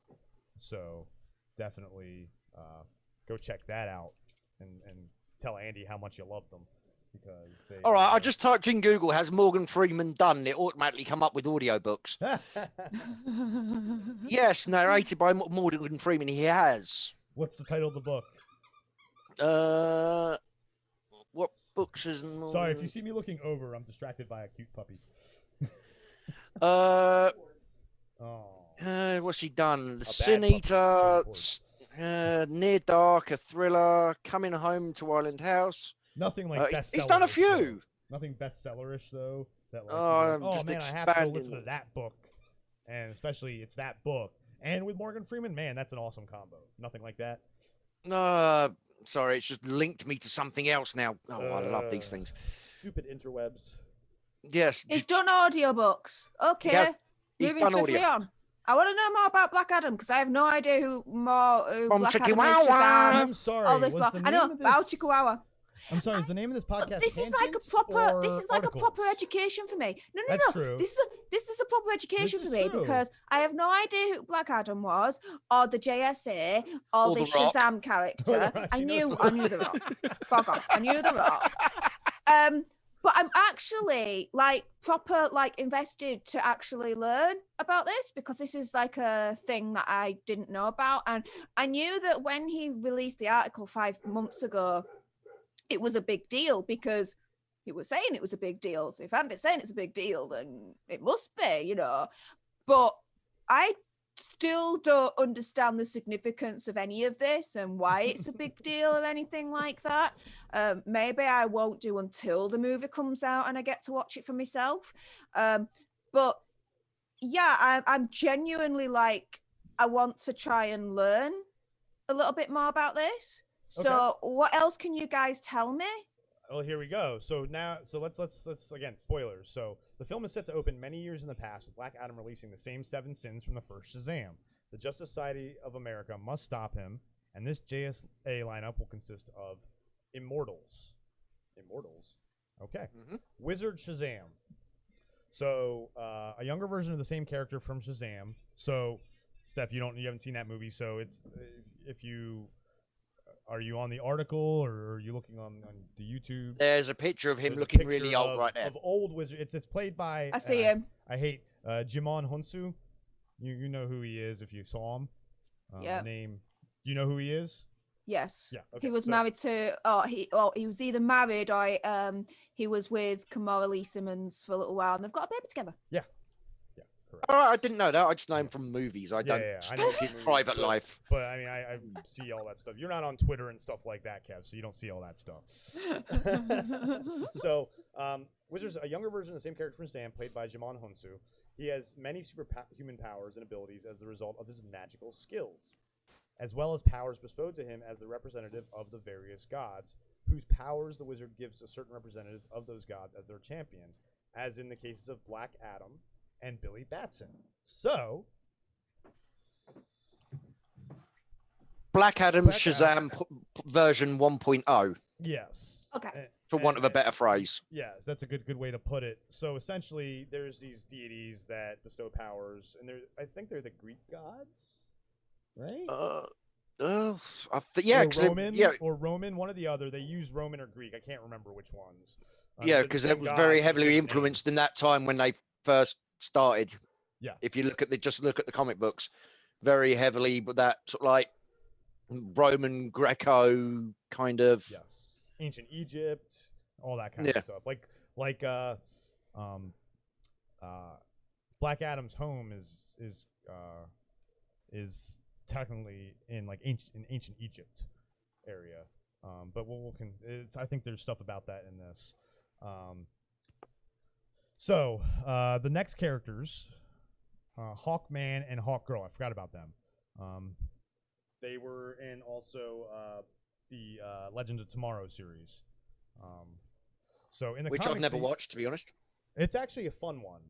So definitely go check that out and tell Andy how much you love them. Because they, All right, I just typed in Google, has Morgan Freeman done? And it automatically come up with audiobooks. Yes, narrated by Morgan Freeman. He has. What's the title of the book? What books is? Sorry, if you see me looking over, I'm distracted by a cute puppy. Oh. What's he done? The Sin Eater, Near Dark, a thriller, Coming Home to Island House. Nothing like bestseller. He's done a few. Nothing bestsellerish though. That like, oh man, I have to go listen to that book, and especially it's that book, and with Morgan Freeman, man, that's an awesome combo. Nothing like that. Sorry, it's just linked me to something else now. Oh, I love these things. Stupid interwebs. Yes. He's done audiobooks. Okay. He's Moving done swiftly audio. on. I want to know more about Black Adam because I have no idea who Black Adam is. I'm Shazam, sorry. all this lot. I know about Chihuahua. I'm sorry. Is the name of this podcast? This is like a proper education for me. No. True. This is a proper education for me because I have no idea who Black Adam was, or the JSA, or the Shazam character. I knew the Rock. Fuck off. I knew the Rock. But I'm actually proper invested to actually learn about this because this is like a thing that I didn't know about, and I knew that when he released the article 5 months ago, it was a big deal because he was saying it was a big deal. So if Andy's saying it's a big deal, then it must be, But I still don't understand the significance of any of this and why it's a big deal or anything like that. Maybe I won't do until the movie comes out and I get to watch it for myself. But yeah, I'm genuinely I want to try and learn a little bit more about this. So what else can you guys tell me? Well, here we go. So let's again, spoilers. So the film is set to open many years in the past, with Black Adam releasing the same 7 sins from the first Shazam. The Justice Society of America must stop him, and this JSA lineup will consist of Immortals. Okay. Mm-hmm. Wizard Shazam. So a younger version of the same character from Shazam. So Steph, you haven't seen that movie, so it's are you on the article or are you looking on the YouTube? There's a picture of him looking really old right there. Of old wizard. It's played by. I see him. I hate Jimon Hunsu. You know who he is if you saw him. Yeah. Name. Do you know who he is? Yes. Yeah. Okay, he was married to. He was either married or he was with Kamora Lee Simmons for a little while, and they've got a baby together. Yeah. Correct. Oh, I didn't know that. I just know him from movies. I don't know his private life. But I mean, I see all that stuff. You're not on Twitter and stuff like that, Kev, so you don't see all that stuff. So, Wizard's a younger version of the same character from Sam, played by Jimon Hunsu. He has many superhuman powers and abilities as the result of his magical skills, as well as powers bestowed to him as the representative of the various gods, whose powers the wizard gives a certain representative of those gods as their champion, as in the cases of Black Adam and Billy Batson. So, Black Adam Shazam version 1.0. Yes. Okay. For want of a better phrase. Yes, that's a good way to put it. So essentially, there's these deities that bestow powers, and I think they're the Greek gods, right? Yeah, or Roman, one or the other. They use Roman or Greek. I can't remember which ones. Yeah, because it was very heavily influenced in that time when they first started. Yeah. If you look at the comic books, very heavily, but that sort of like Roman Greco kind of. Yes. Ancient Egypt, all that kind of stuff. Like Black Adam's home is technically in ancient Egypt area. But I think there's stuff about that in this. So the next characters, Hawkman and Hawkgirl. I forgot about them. They were in also the Legend of Tomorrow series. So in the which I've never watched, to be honest. It's actually a fun one.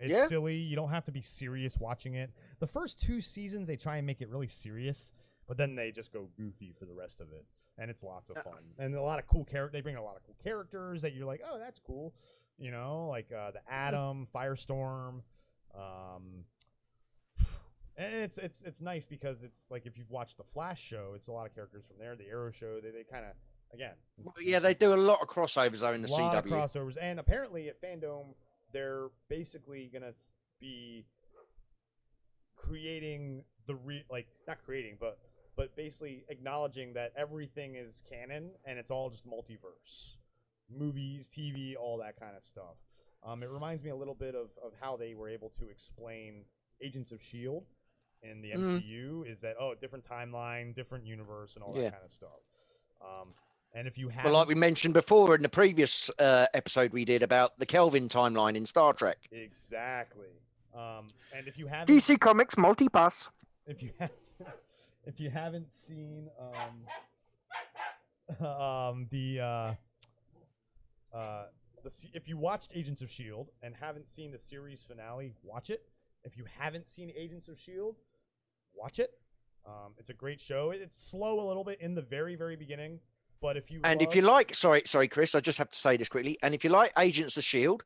It's Yeah? silly. You don't have to be serious watching it. The first 2 seasons, they try and make it really serious, but then they just go goofy for the rest of it, and it's lots of fun. And a lot of cool They bring a lot of cool characters that you're like, oh, that's cool. You know, like the Atom, Firestorm. And it's nice because it's like if you've watched the Flash show, it's a lot of characters from there. The Arrow show, they kind of again. Well, yeah, they do a lot of crossovers though in the a lot CW. of crossovers, and apparently at Fandom, they're basically gonna be creating not creating, but basically acknowledging that everything is canon and it's all just multiverse, movies, TV, all that kind of stuff. It reminds me a little bit of how they were able to explain Agents of S.H.I.E.L.D. in the MCU, is that, different timeline, different universe, and all that kind of stuff. And if you have, Well, like we mentioned before in the previous episode we did about the Kelvin timeline in Star Trek. Exactly. And if you haven't DC Comics multipass. if you haven't seen if you watched Agents of S.H.I.E.L.D. and haven't seen the series finale, watch it. If you haven't seen Agents of S.H.I.E.L.D., watch it. It's a great show. It's slow a little bit in the very, very beginning, but if you like, sorry, Chris, I just have to say this quickly. And if you like Agents of S.H.I.E.L.D.,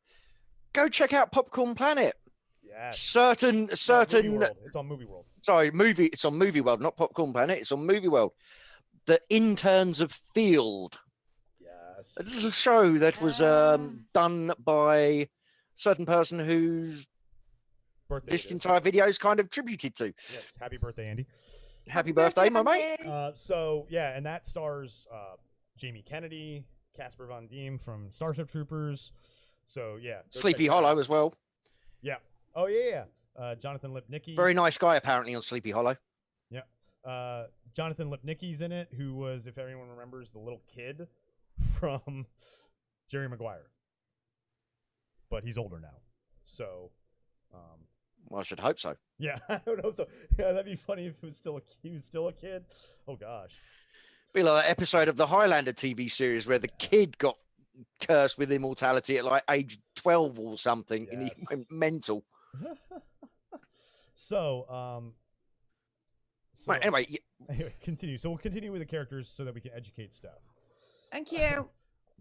go check out Popcorn Planet. Yes. Certain. It's on Movie World. Sorry, It's on Movie World, not Popcorn Planet. It's on Movie World. The Interns of Field. Yes. A little show that was done by a certain person whose Birthday this entire video is kind of tributed to. Yes. Happy birthday, Andy. Happy birthday, my mate. And that stars Jamie Kennedy, Casper Van Diem from Starship Troopers. So yeah, Sleepy Hollow as well. Yeah. Oh yeah. Jonathan Lipnicki. Very nice guy apparently on Sleepy Hollow. Yeah. Jonathan Lipnicki's in it, who was, if anyone remembers, the little kid from Jerry Maguire. But he's older now. So Well, I should hope so. yeah, I don't know. So yeah, that'd be funny if he was still a kid. Oh gosh. Be like that episode of the Highlander TV series where the kid got cursed with immortality at like age 12 or something, and he went mental. Right, anyway, continue. So we'll continue with the characters so that we can educate Steph. Thank you.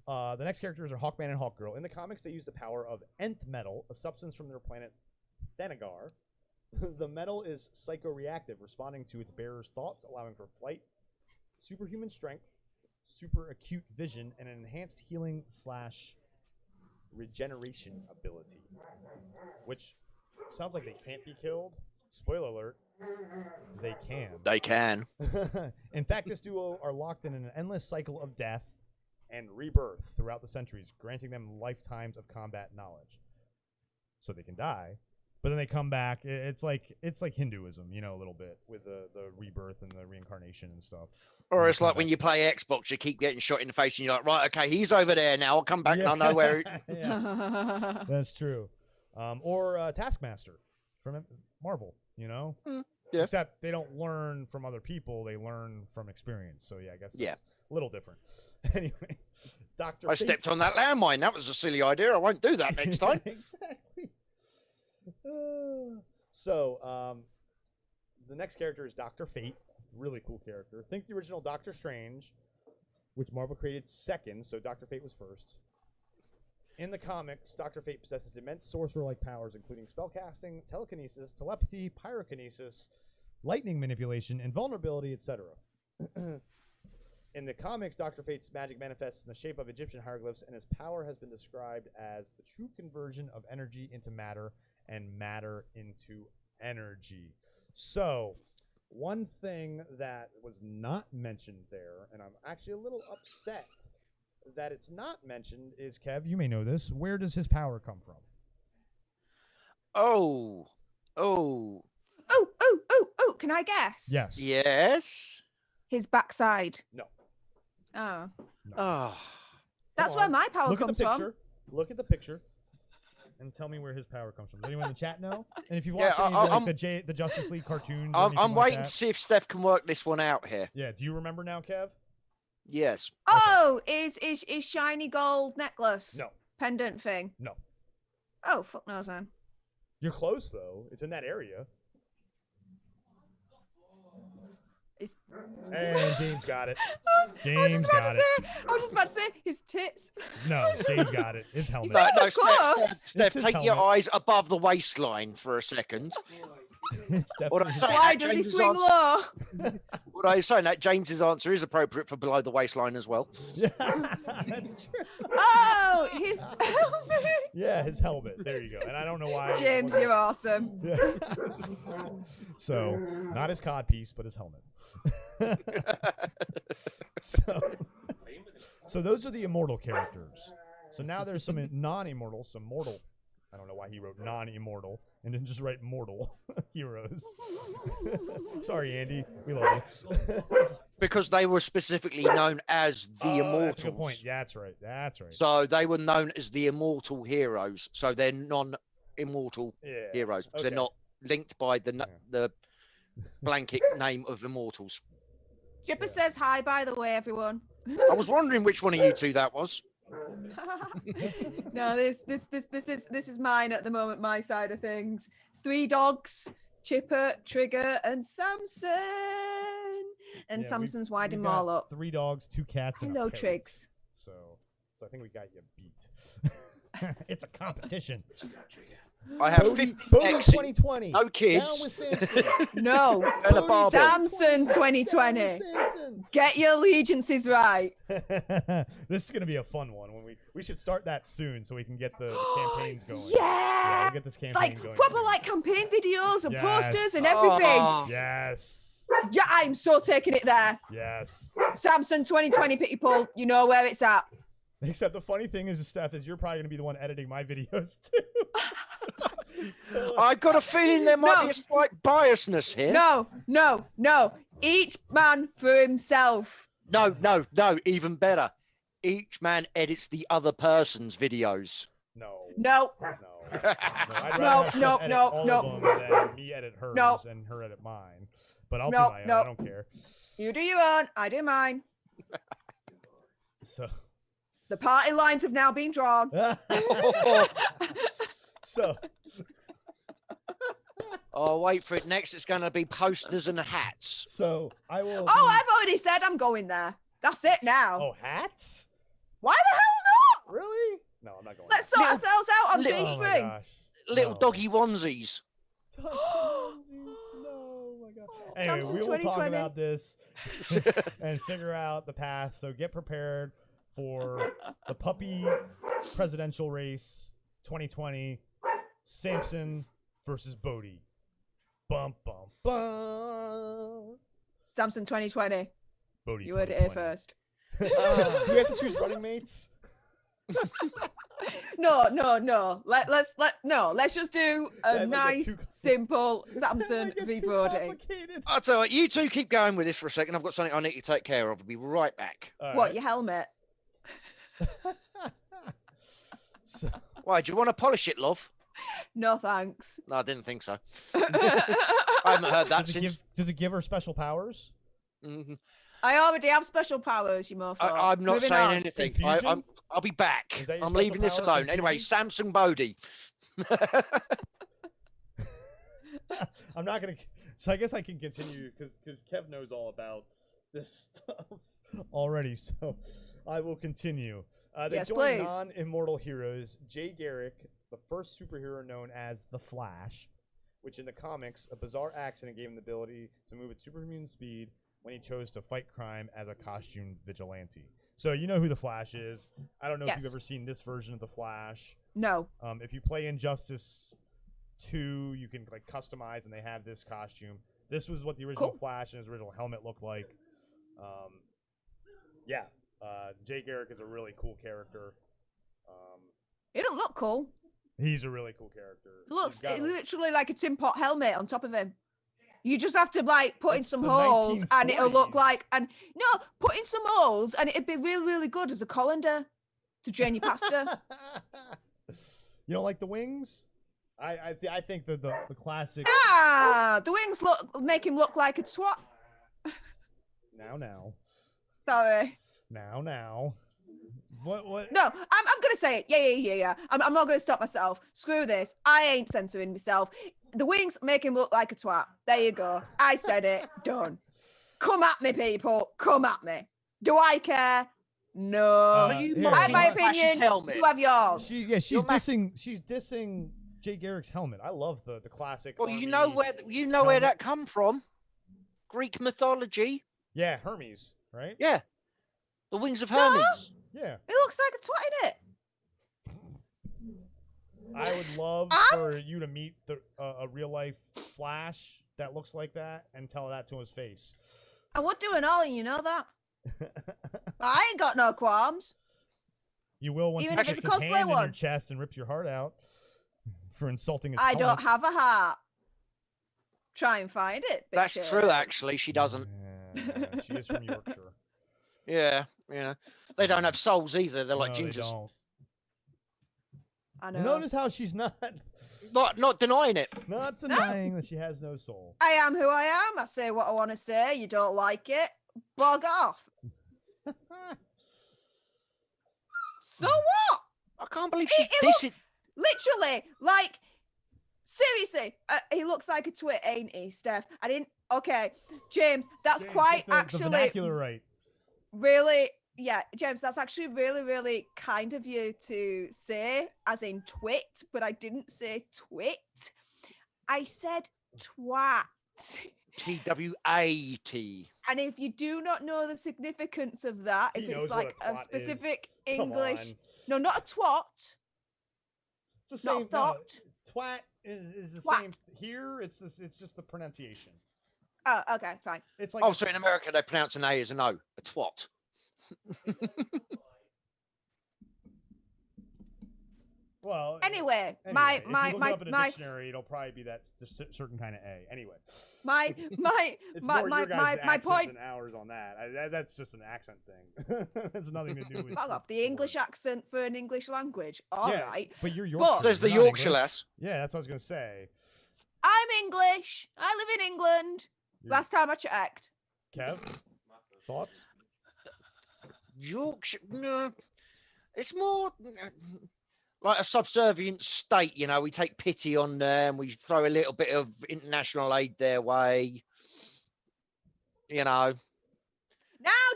The next characters are Hawkman and Hawkgirl. In the comics, they use the power of nth metal, a substance from their planet Thanagar. The metal is psychoreactive, responding to its bearer's thoughts, allowing for flight, superhuman strength, super acute vision, and an enhanced healing / regeneration ability. Which sounds like they can't be killed. Spoiler alert. They can. They can. In fact, this duo are locked in an endless cycle of death and rebirth throughout the centuries, granting them lifetimes of combat knowledge. So they can die, but then they come back. It's like Hinduism, a little bit with the rebirth and the reincarnation and stuff. Or it's like when you play Xbox, you keep getting shot in the face, and you're like, right, okay, he's over there now. I'll come back and I'll know where. Yeah. That's true. Or Taskmaster from Marvel, Yeah. Except they don't learn from other people; they learn from experience. So yeah, I guess it's a little different. Anyway, I stepped on that landmine. That was a silly idea. I won't do that next time. Exactly. So, the next character is Dr. Fate. Really cool character. Think the original Doctor Strange, which Marvel created second, so Dr. Fate was first. In the comics, Dr. Fate possesses immense sorcerer-like powers, including spellcasting, telekinesis, telepathy, pyrokinesis, lightning manipulation, invulnerability, etc. In the comics, Dr. Fate's magic manifests in the shape of Egyptian hieroglyphs, and his power has been described as the true conversion of energy into matter and matter into energy. So, one thing that was not mentioned there, and I'm actually a little upset that it's not mentioned, is, Kev, you may know this, where does his power come from? Oh, can I guess? Yes. yes. His backside. No. Oh. No. Oh, That's where my power Look comes at the from. picture. Look at the picture and tell me where his power comes from. Does anyone in the chat know? And if you've watched any of the Justice League cartoons, I'm waiting to see if Steph can work this one out here. Yeah. Do you remember now, Kev? Yes. Oh, is shiny gold necklace. No. Pendant thing. No. Oh, fuck knows, man. You're close though. It's in that area. And James got it. James got it. I was just about to say his tits. No, James got it. His helmet. No, close. Steph, his take your helmet. eyes above the waistline for a second. It's What definitely I'm saying, Why that does he James's swing answer- low? What I was saying, that James's answer is appropriate for below the waistline as well. Yeah, that's true. Oh, his helmet. Yeah, his helmet. There you go. And I don't know why. James, you're awesome. Yeah. So, not his codpiece, but his helmet. So those are the immortal characters. So now there's some non-immortal, some mortal. I don't know why he wrote non-immortal and didn't just write mortal heroes. Sorry, Andy. We love you. Because they were specifically known as the Immortals. That's a good point. Yeah, that's right. That's right. So they were known as the Immortal Heroes. So they're non-immortal Yeah. heroes because Okay. they're not linked by Yeah. the blanket name of Immortals. Jipper says hi, by the way, everyone. I was wondering which one of you two that was. No, this is mine at the moment, my side of things. 3 dogs, Chipper, Trigger, and Samson. And Yeah, Samson's we've winding them got all up. 3 dogs, 2 cats, and a Hello, parrot. Triggs. So I think we got you beat. It's a competition. I have Bodie 50 exes, 2020. no Down kids. with Samson. No, And a barbell. Samson 2020. Down with Samson. Get your allegiances right. This is gonna be a fun one. When we should start that soon so we can get the campaigns going. Yeah, we'll get this campaign it's like going. proper soon. like campaign videos and Yes. posters and everything. Oh, Yes. Yeah, I'm so taking it there. Yes. Samson 2020 people, you know where it's at. Except the funny thing is, Steph, is you're probably gonna be the one editing my videos too. So, I've got a feeling there might No. be a slight biasness here. No. Each man for himself. No, even better. Each man edits the other person's videos. no. No. I'd rather No, have no, Steph edit no, all no. of them than me edit hers No. and her edit mine. But I'll No, do my own. no. I don't care. You do your own, I do mine. So. The party lines have now been drawn. So. Oh, wait for it. Next, it's going to be posters and hats. So I will. Oh, I've already said I'm going there. That's it now. Oh, hats? Why the hell not? Really? No, I'm not going. Let's sort Little- ourselves out on little- Oh my Teespring. gosh. Little No. doggy onesies. No, oh my god. Anyway, Samsung we will talk 2020. about this and figure out the path. So get prepared for the puppy presidential race 2020. Samson versus Bodie. Bum bum bum. Samson 2020. Bodie. You heard it here 2020. first. Do we have to choose running mates? No. Let's just do a That might get nice, too- simple That Samson might get v too Brody. complicated. I'll tell you what, you two keep going with this for a second. I've got something I need to take care of. I'll be right back. All What, right. your helmet? So, Why, do you want to polish it, love? No, thanks. No, I didn't think so. I haven't heard that since. does it give her special powers? Mhm. I already have special powers, you mofo. I'm not Moving saying on. anything. Confusion? I'll be back. Is that your I'm special leaving this power, alone. Anyway, confusion? Samson Bodie. I'm not gonna. So I guess I can continue because Kev knows all about this stuff already. So I will continue. They Yes, join please. non-immortal heroes. Jay Garrick, the first superhero known as the Flash, which in the comics, a bizarre accident gave him the ability to move at superhuman speed when he chose to fight crime as a costume vigilante. So you know who the Flash is. I don't know if Yes. you've ever seen this version of the Flash. No. If you play Injustice 2, you can like customize, and they have this costume. This was what the original Cool. Flash and his original helmet looked like. Yeah, Jay Garrick is a really cool character. It don't look cool. He's a really cool character. It looks He's got a- literally like a tin pot helmet on top of him. You just have to like put in It's some the holes and it'll look 1940s. like put in some holes and it'd be really, really good as a colander to drain your pasta. You don't like the wings? I think the classic. The wings make him look like a twat. Now. Sorry. Now. What? No, I'm gonna say it. Yeah. I'm not gonna stop myself. Screw this. I ain't censoring myself. The wings make him look like a twat. There you go. I said it. Done. Come at me, people. Come at me. Do I care? No. Are you here, I have my mocking Flash's opinion. helmet? You have yours. She's You're dissing Jay Garrick's helmet. I love the classic. Well, army you know where helmet. that come from. Greek mythology. Yeah, Hermes, right? Yeah. The wings of Hermes. Yeah. It looks like a twat in it. I would love for you to meet a real life Flash that looks like that and tell that to his face. I would do an ollie, you know that. I ain't got no qualms. You will once Even he if sticks it's a his cosplay hand in your one. chest and rips your heart out for insulting his I don't helmet. have a heart. Try and find it. That's bitches. true, actually. She doesn't. Yeah, she is from Yorkshire. Yeah. They don't have souls either. They're like No, they gingers. don't. I know. Notice how she's not Not denying it. denying that she has no soul. I am who I am. I say what I want to say. You don't like it, bog off. So what? I can't believe He- she's he dissing. Literally, like, seriously, he looks like a twit, ain't he, Steph? I didn't. Okay, James, that's James, quite get the actually vernacular right. really. Yeah, James, that's actually really, really kind of you to say, as in twit, but I didn't say twit. I said twat. TWAT. And if you do not know the significance of that, He if knows it's what like a a twat is. specific Come English, on. no, not a twat, It's the not a same. thought. Twat is the Twat. same here. It's just the pronunciation. Oh, okay, fine. It's like Oh, so in America they pronounce an A as an O. A twat. well. Anyway, if my you look it up in a dictionary, it'll probably be that certain kind of A. Anyway, my it's more your guys' my accent point. than ours on that. That's just an accent thing. It's nothing to do with. Fuck off, the English word. accent for an English language. All right, But you're But- Yorkshire. Says the you're not Yorkshire English. lass. Yeah, that's what I was gonna say. I'm English. I live in England. You're- Last time I checked. Kev, thoughts? Yorkshire. No, it's more like a subservient state. We take pity on them. We throw a little bit of international aid their way. Now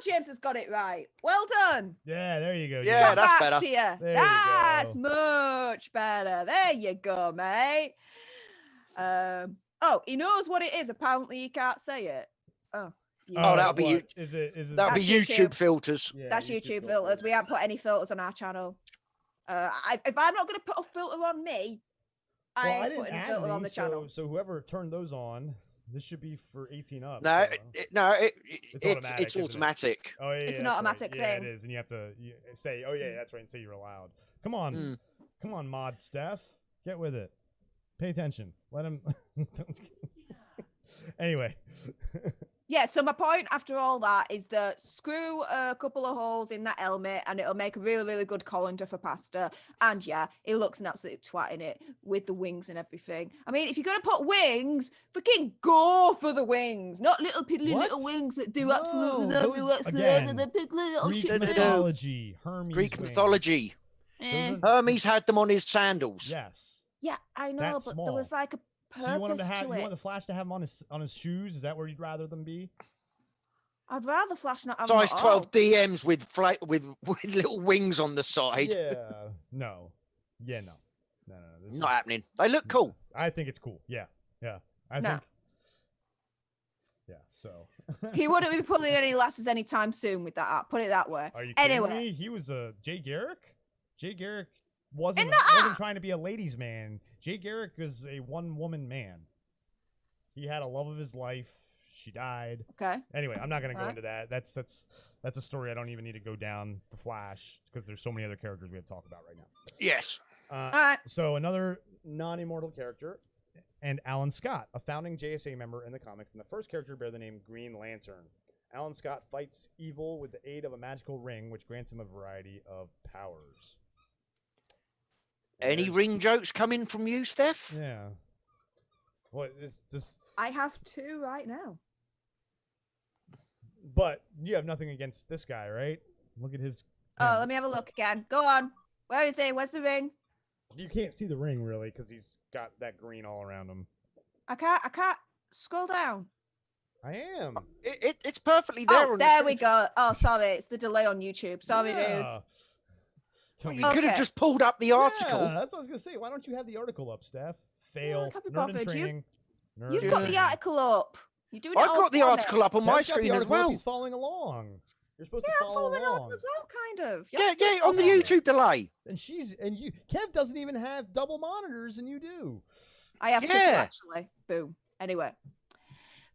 James has got it right. Well done. Yeah, there you go. Yeah, James. that's Congrats better. to you. There you That's go. much better. There you go, mate. Oh, he knows what it is. Apparently, he can't say it. Oh, Oh, that'll be what? Is it? That'll be That's YouTube YouTube. filters. Yeah, that's YouTube filters. We haven't put any filters on our channel. If I'm not going to put a filter on me, I Well, I ain't didn't putting a add filter on any, the channel. So whoever turned those on, this should be for 18 up. No, so- it's isn't it? automatic. Oh yeah, It's yeah, an that's automatic right. Yeah, thing. it is, and you have to say, "Oh yeah, that's right," and say you're allowed. Come on, Mm. come on, Mod Steph, get with it. Pay attention. Let him. Anyway, Yeah, so my point after all that is that screw a couple of holes in that helmet and it'll make a really, really good colander for pasta. And yeah, it looks an absolute twat in it with the wings and everything. I mean, if you're going to put wings, freaking go for the wings, not little piddly What? little wings that do No, absolutely those- nothing whatsoever. again, They're big little Greek shit things. mythology, Hermes. Greek wings. mythology. Eh. Those are- Hermes had them on his sandals. Yes. Yeah, I know, That's but there was small. like a purpose So you want him to have? to You it. want the Flash to have them on his shoes? Is that where you'd rather them be? I'd rather Flash not have them Size at 12 all. DMs with with little wings on the side. Yeah. No. Yeah. No. No. This Not is- happening. They look cool. I think it's cool. Yeah. Yeah. I No. think. Yeah. So. He wouldn't be pulling any lasses anytime soon with that app. Put it that way. Are you kidding Anyway. me? He was a Jay Garrick. Jay Garrick wasn't In the wasn't app! trying to be a ladies' man. Jay Garrick was a one-woman man. He had a love of his life. She died. Okay. Anyway, I'm not gonna go Alright. into that. That's a story I don't even need to go down the Flash because there's so many other characters we have to talk about right now. Yes. All right. So another non-immortal character, and Alan Scott, a founding JSA member in the comics, and the first character to bear the name Green Lantern. Alan Scott fights evil with the aid of a magical ring, which grants him a variety of powers. Any There's- ring jokes coming from you, Steph? Yeah. What is this? I have two right now. But you have nothing against this guy, right? Look at his Oh, let me have a look again. Go on. Where is he? Where's the ring? You can't see the ring really because he's got that green all around him. I can't scroll down. I am. It's perfectly there. Oh, on there the we screen. go. Oh, sorry, it's the delay on YouTube. Sorry, dudes. Yeah. Well, Tell you me- could have Okay. just pulled up the article. Yeah, that's what I was gonna say. Why don't you have the article up, Steph? Fail. can't be Nerd bothered. and training. You've got the article up. You're doing it I've all got the for me. article up on my Kev's got the screen as article up, well. He's following along. You're supposed Yeah, to I'm follow following along. along as well, kind of. Yeah, on the follow. YouTube delay. And you. Kev doesn't even have double monitors, and you do. I have triple, Yeah. actually. Boom. Anyway.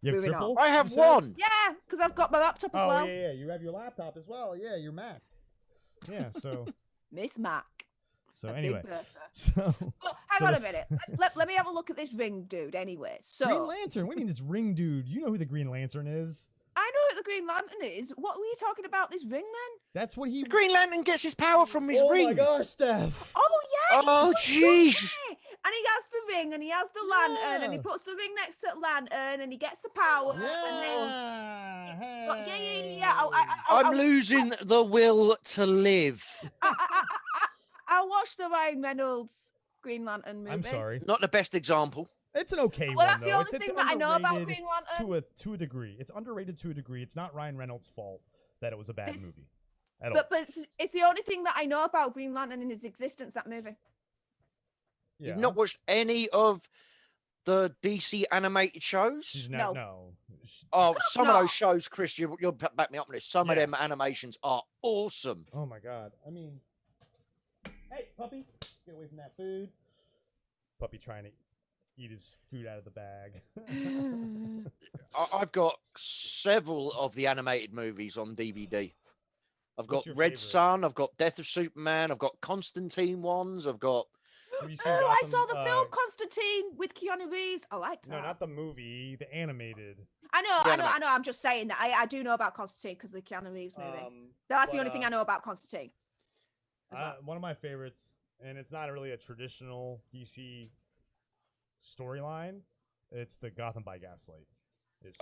You have Moving on. triple? I have you said? one. Yeah, because I've got my laptop as Oh well. yeah. You have your laptop as well. Yeah, your Mac. Yeah. So. Miss Mac. So a big anyway. bertha. So. Well, hang So on the a minute. Let me have a look at this ring, dude. Anyway, so Green Lantern. What do you mean this ring dude? You know who the Green Lantern is? I know what the Green Lantern is. What were you talking about? This ring, then? That's what he. The Green Lantern gets his power from his oh ring. my gosh, Steph. Oh yeah. Oh, jeez. jeez. And he has the ring, and he has the lantern, and he Yeah. puts the ring next to the lantern, and he gets the power, and then. Yeah. But yeah. I'm losing the will to live. I watched the Ryan Reynolds Green Lantern movie. I'm sorry. Not the best example. It's an okay Well, one that's though. the only It's thing that I know about underrated Green Lantern. to a degree. It's underrated to a degree. It's not Ryan Reynolds' fault that it was a bad movie at all. But it's the only thing that I know about Green Lantern in his existence. That movie. Yeah. You've not watched any of the DC animated shows? No. No. Oh, course some of not. those shows, Chris, you'll back me up on this. Some of Yeah. them animations are awesome. Oh my god. I mean, hey puppy, get away from that food. Puppy trying to eat his food out of the bag. I've got several of the animated movies on DVD. I've got What's your Red favorite? Sun, I've got Death of Superman, I've got Constantine ones, I've got Have you seen Oh, I Gotham, saw the film Constantine with Keanu Reeves. I liked that. No, not the movie, the animated. I know. The I know. I'm just saying that I do know about Constantine because of the Keanu Reeves movie. That's the but, only thing I know about Constantine. as well. One of my favorites, and it's not really a traditional DC storyline. It's the Gotham by Gaslight. It's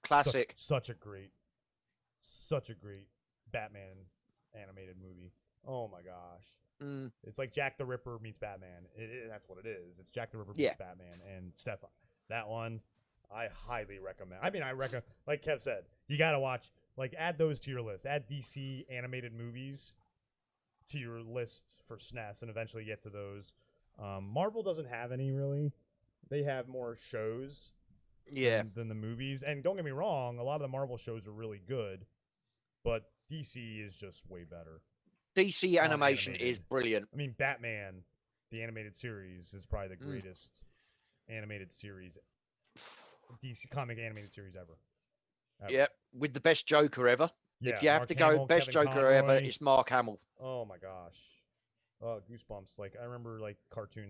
classic. such a great Batman animated movie. Oh my gosh. Mm. It's like Jack the Ripper meets Batman. That's what it is. It's Jack the Ripper meets Yeah. Batman. And Stefan, that one, I highly recommend. I mean, I recommend, like Kev said, you got to watch, like, add those to your list. Add DC animated movies to your list for SNES and eventually get to those. Marvel doesn't have any, really. They have more shows Yeah. than the movies. And don't get me wrong, a lot of the Marvel shows are really good, but DC is just way better. DC animation animated. is brilliant. I mean, Batman, the animated series, is probably the greatest animated series, DC comic animated series ever. Yep, with the best Joker ever. Yeah, If you have Mark to go Hamill, best Kevin Joker ever, Conroy. it's Mark Hamill. Oh my gosh. Oh, goosebumps. Like, I remember, like,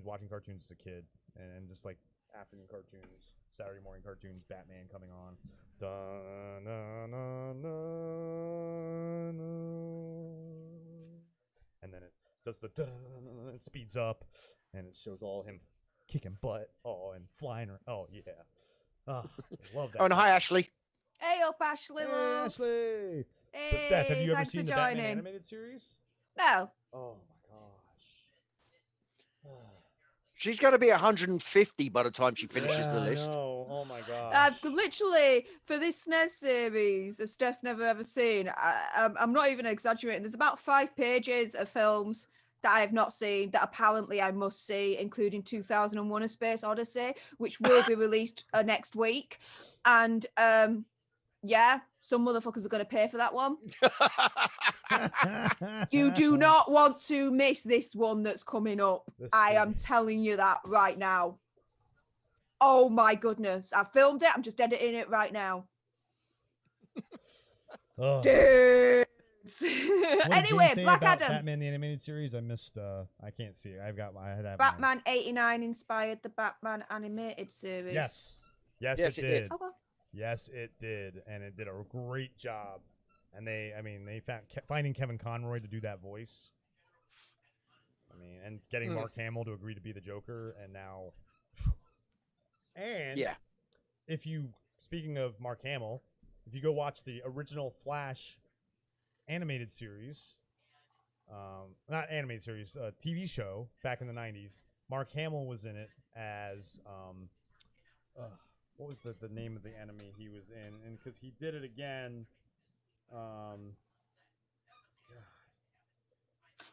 watching cartoons as a kid, and just, like, afternoon cartoons, Saturday morning cartoons, Batman coming on. Da, na, na, na, na. And then it does the da, it speeds up, and it shows all him kicking butt, and flying. Oh, yeah. Oh, I love that. Oh, and hi, Ashley. Hey up, Ashley. Hey, Love. Ashley. Hey, But Steph, have you ever thanks seen for the Batman joining. animated series? No. Oh my gosh. She's going to be 150 by the time she finishes the list. No. Oh my gosh. I've literally, for this SNES series of Steph's Never Ever Seen, I'm not even exaggerating. There's about 5 pages of films that I have not seen that apparently I must see, including 2001: A Space Odyssey, which will be released next week. And yeah, some motherfuckers are going to pay for that one. You do not want to miss this one that's coming up. I am telling you that right now. Oh my goodness. I filmed it. I'm just editing it right now. Oh. Dudes. What did Anyway, James say Black about Adam. Batman the animated series. I missed. I can't see it. I've got my head. Batman 89 inspired the Batman animated series. Yes. Yes, Yes, it it did. did. Okay. Yes, it did, and it did a great job. And they found finding Kevin Conroy to do that voice. I mean, and getting Mark Hamill to agree to be the Joker, and now. And Yeah. Speaking of Mark Hamill, if you go watch the original Flash animated series, not animated series, TV show back in the 90s. Mark Hamill was in it as what was the name of the enemy he was in? And because he did it again.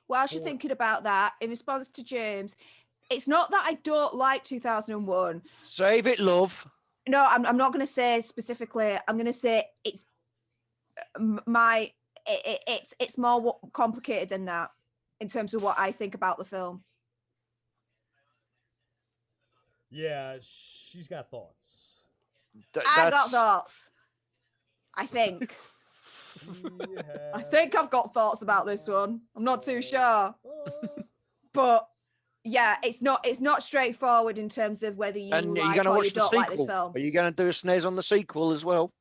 Whilst you're thinking about that, in response to James, it's not that I don't like 2001. Save it, love. No, I'm not going to say specifically. I'm going to say it's it's more complicated than that in terms of what I think about the film. Yeah, she's got thoughts. I got thoughts. I think. I think I've got thoughts about this one. I'm not too sure, but yeah, it's not straightforward in terms of whether you like or you don't like this film. Are you going to do a SNES on the sequel as well?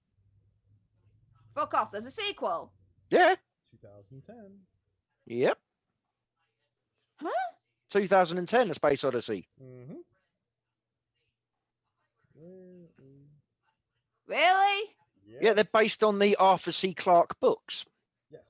Fuck off! There's a sequel. Yeah. 2010. Yep. Huh? 2010, A Space Odyssey. Mm-hmm. Really? Yes. Yeah, they're based on the Arthur C. Clarke books. Yes.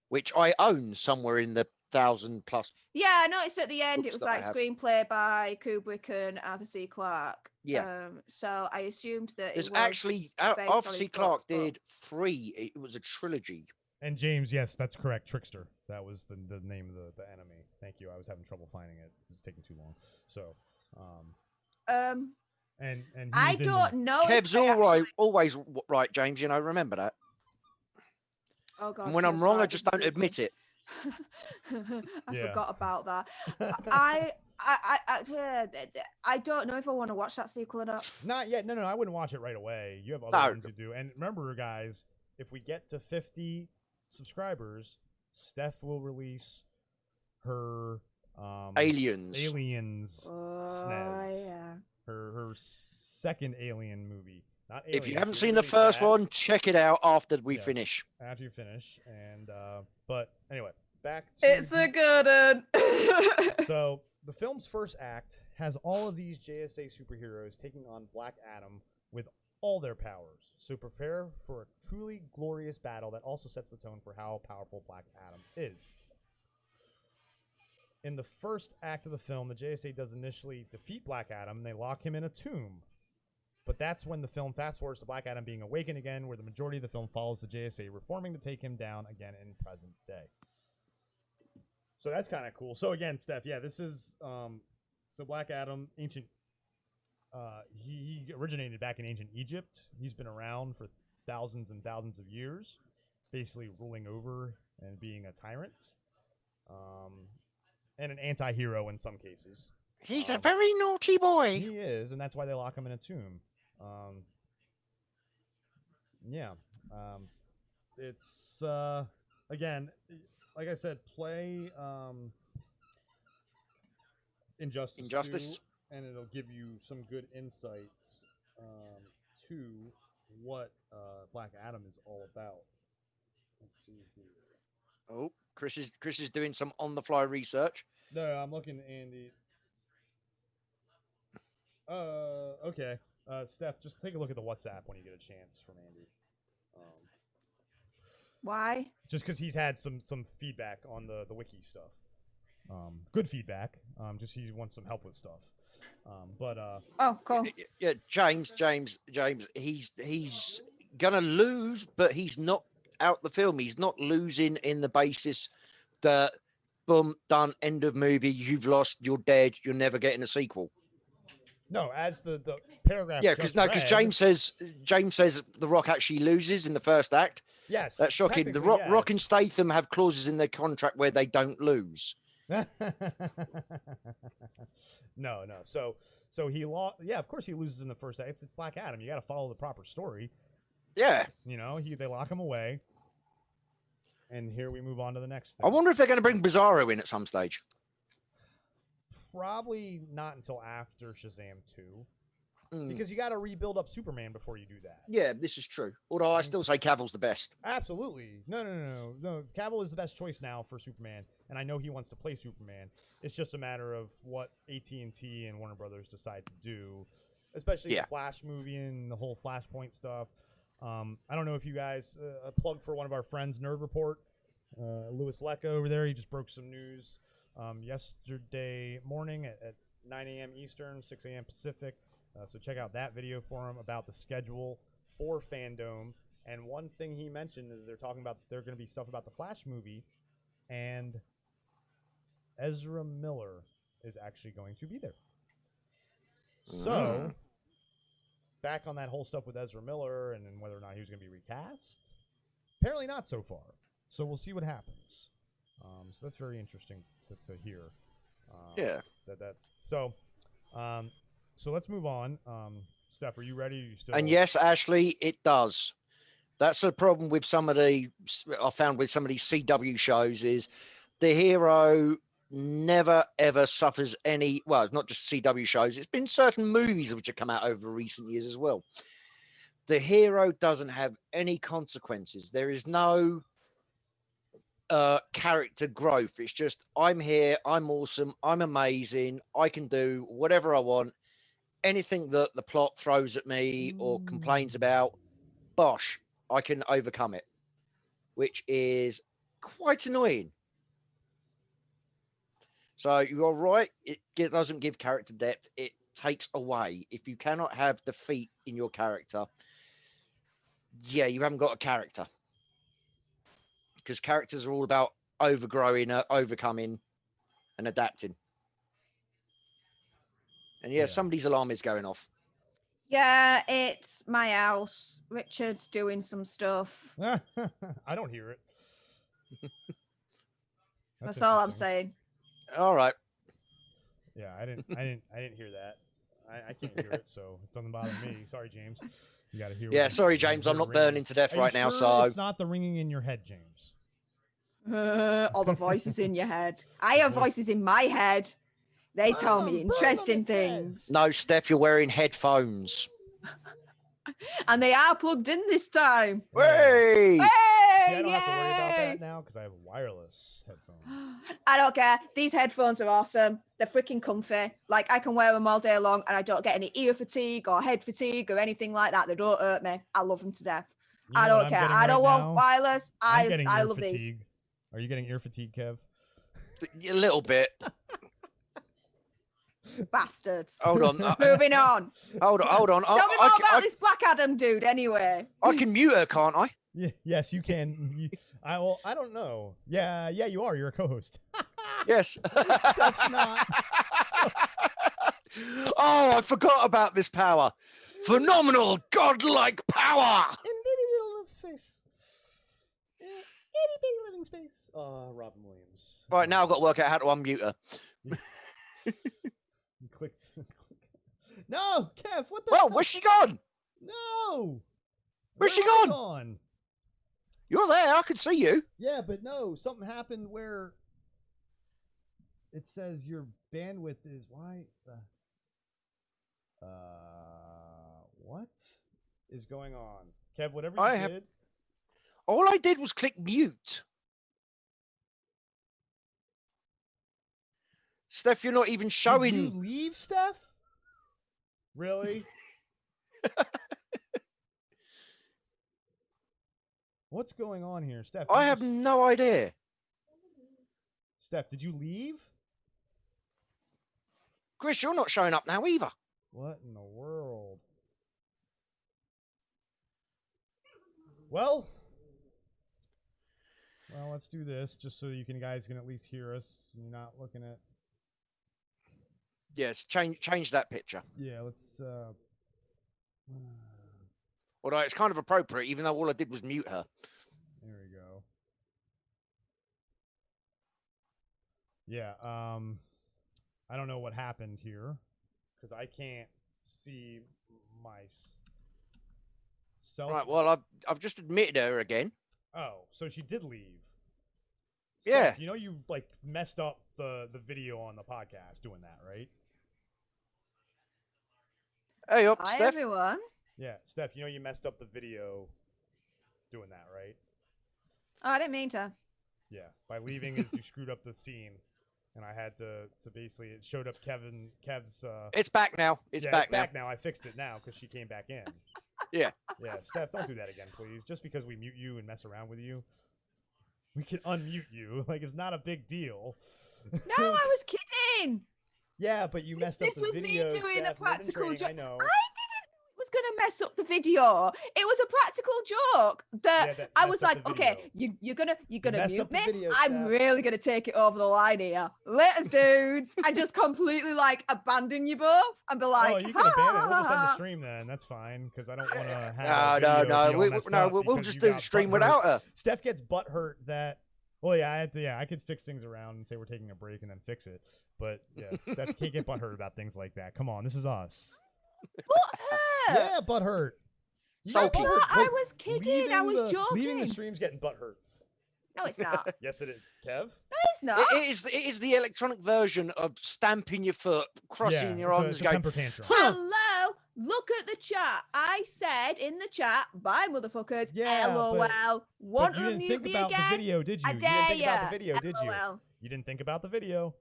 Which I own somewhere in the 1,000+ Yeah, I noticed at the end it was like screenplay by Kubrick and Arthur C. Clarke. Yeah. So I assumed that there's it was actually Arthur C. Clarke did 3. It was a trilogy. And James, yes, that's correct. Trickster. That was the name of the enemy. Thank you. I was having trouble finding it. It was taking too long. So, and I don't know. Kev's always right, James. You know, remember that. Oh God. And when I'm wrong, I just don't admit it. I forgot about that. I don't know if I want to watch that sequel or not. Not yet. No, I wouldn't watch it right away. You have other things to do. And remember, guys, if we get to 50 subscribers, Steph will release her Aliens SNES. Yeah. Her second Alien movie. Not Alien, if you haven't seen the first one, check it out after we finish. After you finish. And but anyway, back to it's a good one. So the film's first act has all of these JSA superheroes taking on Black Adam with all their powers. So prepare for a truly glorious battle that also sets the tone for how powerful Black Adam is. In the first act of the film, the JSA does initially defeat Black Adam, and they lock him in a tomb. But that's when the film fast forwards to Black Adam being awakened again, where the majority of the film follows the JSA reforming to take him down again in present day. So that's kind of cool. So again, Steph, yeah, this is so Black Adam, ancient. He originated back in ancient Egypt. He's been around for thousands and thousands of years, basically ruling over and being a tyrant, and an anti-hero in some cases. He's a very naughty boy. He is, and that's why they lock him in a tomb. It's again, like I said, play Injustice 2, and it'll give you some good insight to what Black Adam is all about. Let's see here. Oh, Chris is doing some on-the-fly research. No, I'm looking, Andy. Okay. Steph, just take a look at the WhatsApp when you get a chance from Andy. Why? Just because he's had some feedback on the wiki stuff. Good feedback. Just he wants some help with stuff. Oh, cool. Yeah, James. He's gonna lose, but he's not out the film. He's not losing in the basis that boom, done, end of movie. You've lost. You're dead. You're never getting a sequel. No, as the paragraph. Yeah, because James says The Rock actually loses in the first act. Yes, that's shocking. The Rock, yes. Rock and Statham have clauses in their contract where they don't lose. No. So he lost. Yeah, of course he loses in the first act. It's Black Adam. You got to follow the proper story. Yeah. You know, they lock him away, and here we move on to the next thing. I wonder if they're going to bring Bizarro in at some stage. Probably not until after Shazam 2. Because you got to rebuild up Superman before you do that. Yeah, this is true. Although I still say Cavill's the best. Absolutely. No. Cavill is the best choice now for Superman, and I know he wants to play Superman. It's just a matter of what AT&T and Warner Brothers decide to do, especially the Flash movie and the whole Flashpoint stuff. I don't know if you guys, a plug for one of our friends, Nerd Report. Louis Lecca over there, he just broke some news yesterday morning at 9 a.m. Eastern, 6 a.m. Pacific. So check out that video for him about the schedule for Fandom. And one thing he mentioned is they're talking about there's going to be stuff about the Flash movie, and Ezra Miller is actually going to be there. So, back on that whole stuff with Ezra Miller and then whether or not he was going to be recast, apparently not so far. So we'll see what happens. So that's very interesting to hear. Yeah. So let's move on. Steph, are you ready? Are you still? And yes, Ashley, it does. That's the problem with some of the I found with some of these CW shows is the hero never ever suffers any. Well, not just CW shows. It's been certain movies which have come out over recent years as well. The hero doesn't have any consequences. There is no character growth. It's just I'm here. I'm awesome. I'm amazing. I can do whatever I want. Anything that the plot throws at me or complains about, bosh, I can overcome it, which is quite annoying. So you're right. It doesn't give character depth. It takes away. If you cannot have defeat in your character, yeah, you haven't got a character. Because characters are all about overgrowing, overcoming, and adapting. And yeah, somebody's alarm is going off. Yeah, it's my house. Richard's doing some stuff. I don't hear it. That's all I'm saying. All right. Yeah, I didn't hear that. I can't hear it, so it doesn't bother me. Sorry, James. You got to hear. Yeah, sorry, James. I'm not burning to death right now, so it's not the ringing in your head, James. All the voices in your head. I have voices in my head. They tell me interesting things. No, Steph, you're wearing headphones. And they are plugged in this time. Hey! Hey! See, I don't have to worry about that now because I have wireless headphones. I don't care. These headphones are awesome. They're freaking comfy. Like, I can wear them all day long and I don't get any ear fatigue or head fatigue or anything like that. They don't hurt me. I love them to death. I don't care. I don't want wireless. I love these. Are you getting ear fatigue, Kev? A little bit. Bastards. Hold on. Moving on. Hold on. Tell me more about this Black Adam dude anyway. I can mute her, can't I? Yeah, yes, you can. I don't know. Yeah, you are. You're a co-host. Yes. That's not. Oh, I forgot about this power. Phenomenal, godlike power. In bitty little space. Itty bitty living space. Robin Williams. Right, now I've got to work out how to unmute her. Click. No, Kev, what the Well, where's she gone? No. Where's she gone? You're there. I can see you. Yeah, but no, something happened where it says your bandwidth is what is going on? Kev, whatever you did. All I did was click mute. Steph, you're not even showing. Did you leave, Steph? Really? What's going on here, Steph? I have no idea. Steph, did you leave? Chris, you're not showing up now either. What in the world? Well, let's do this just so you guys can at least hear us and you're not looking at. Yes, change that picture. Yeah, let's. Although it's kind of appropriate, even though all I did was mute her. There we go. Yeah, I don't know what happened here because I can't see myself. Right, well, I've just admitted her again. Oh, so she did leave. Yeah. Steph, you know you like messed up the video on the podcast doing that, right? Hey up, Hi, Steph. everyone. Yeah, Steph, you know you messed up the video doing that, right? Oh, I didn't mean to. Yeah, by leaving is you screwed up the scene, and I had to basically it showed up Kev's. It's back now. It's back now. I fixed it now because she came back in. Yeah. Yeah, Steph, don't do that again, please. Just because we mute you and mess around with you. We can unmute you. Like, it's not a big deal. No, I was kidding. Yeah, but you messed up This the was video. me doing a Steph. practical Training, joke. I know. I didn't know it was going to mess up the video. It was a practical joke that I was like, okay, you're gonna mute me. Video, I'm really gonna take it over the line here. Let us dudes and just completely like abandon you both and be like, oh, you can abandon it. We'll just end the stream then. That's fine because I don't want to have. We'll just do the stream without her. Steph gets butt hurt that. Well, yeah, I could fix things around and say we're taking a break and then fix it. But yeah, Steph can't get butt hurt about things like that. Come on, this is us. Butt hurt? Yeah, butt hurt. Sulky. No, I was kidding. I was joking. Leaving the stream's getting butt hurt. No, it's not. Yes, it is. Kev? No, it's not. It is the electronic version of stamping your foot, crossing your arms, going. Temper tantrum. Hello. Look at the chat. I said in the chat, bye motherfuckers. Yeah, LOL. Want to you didn't mute think me about again? the video, did you? I You dare didn't think about ya. the video, did you? LOL. You didn't think about the video.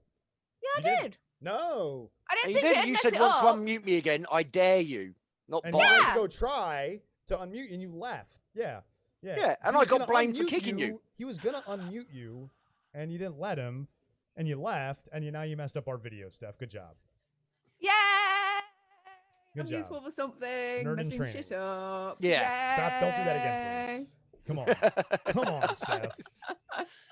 Yeah, I did. No. I didn't You think did. it You messed said it want to up. unmute me again. I dare you. Not And buy. you went Yeah. to go try to unmute and you left. Yeah. Yeah, and He I was got gonna blamed for unmute kicking you. He was gonna unmute you, and you didn't let him, and you left, and now you messed up our video, Steph. Good job. Yeah. Good I'm job. useful for something. Nerdoms Messing Training. shit up. Yeah. Stop! Don't do that again, please. Come on, come on, Steph.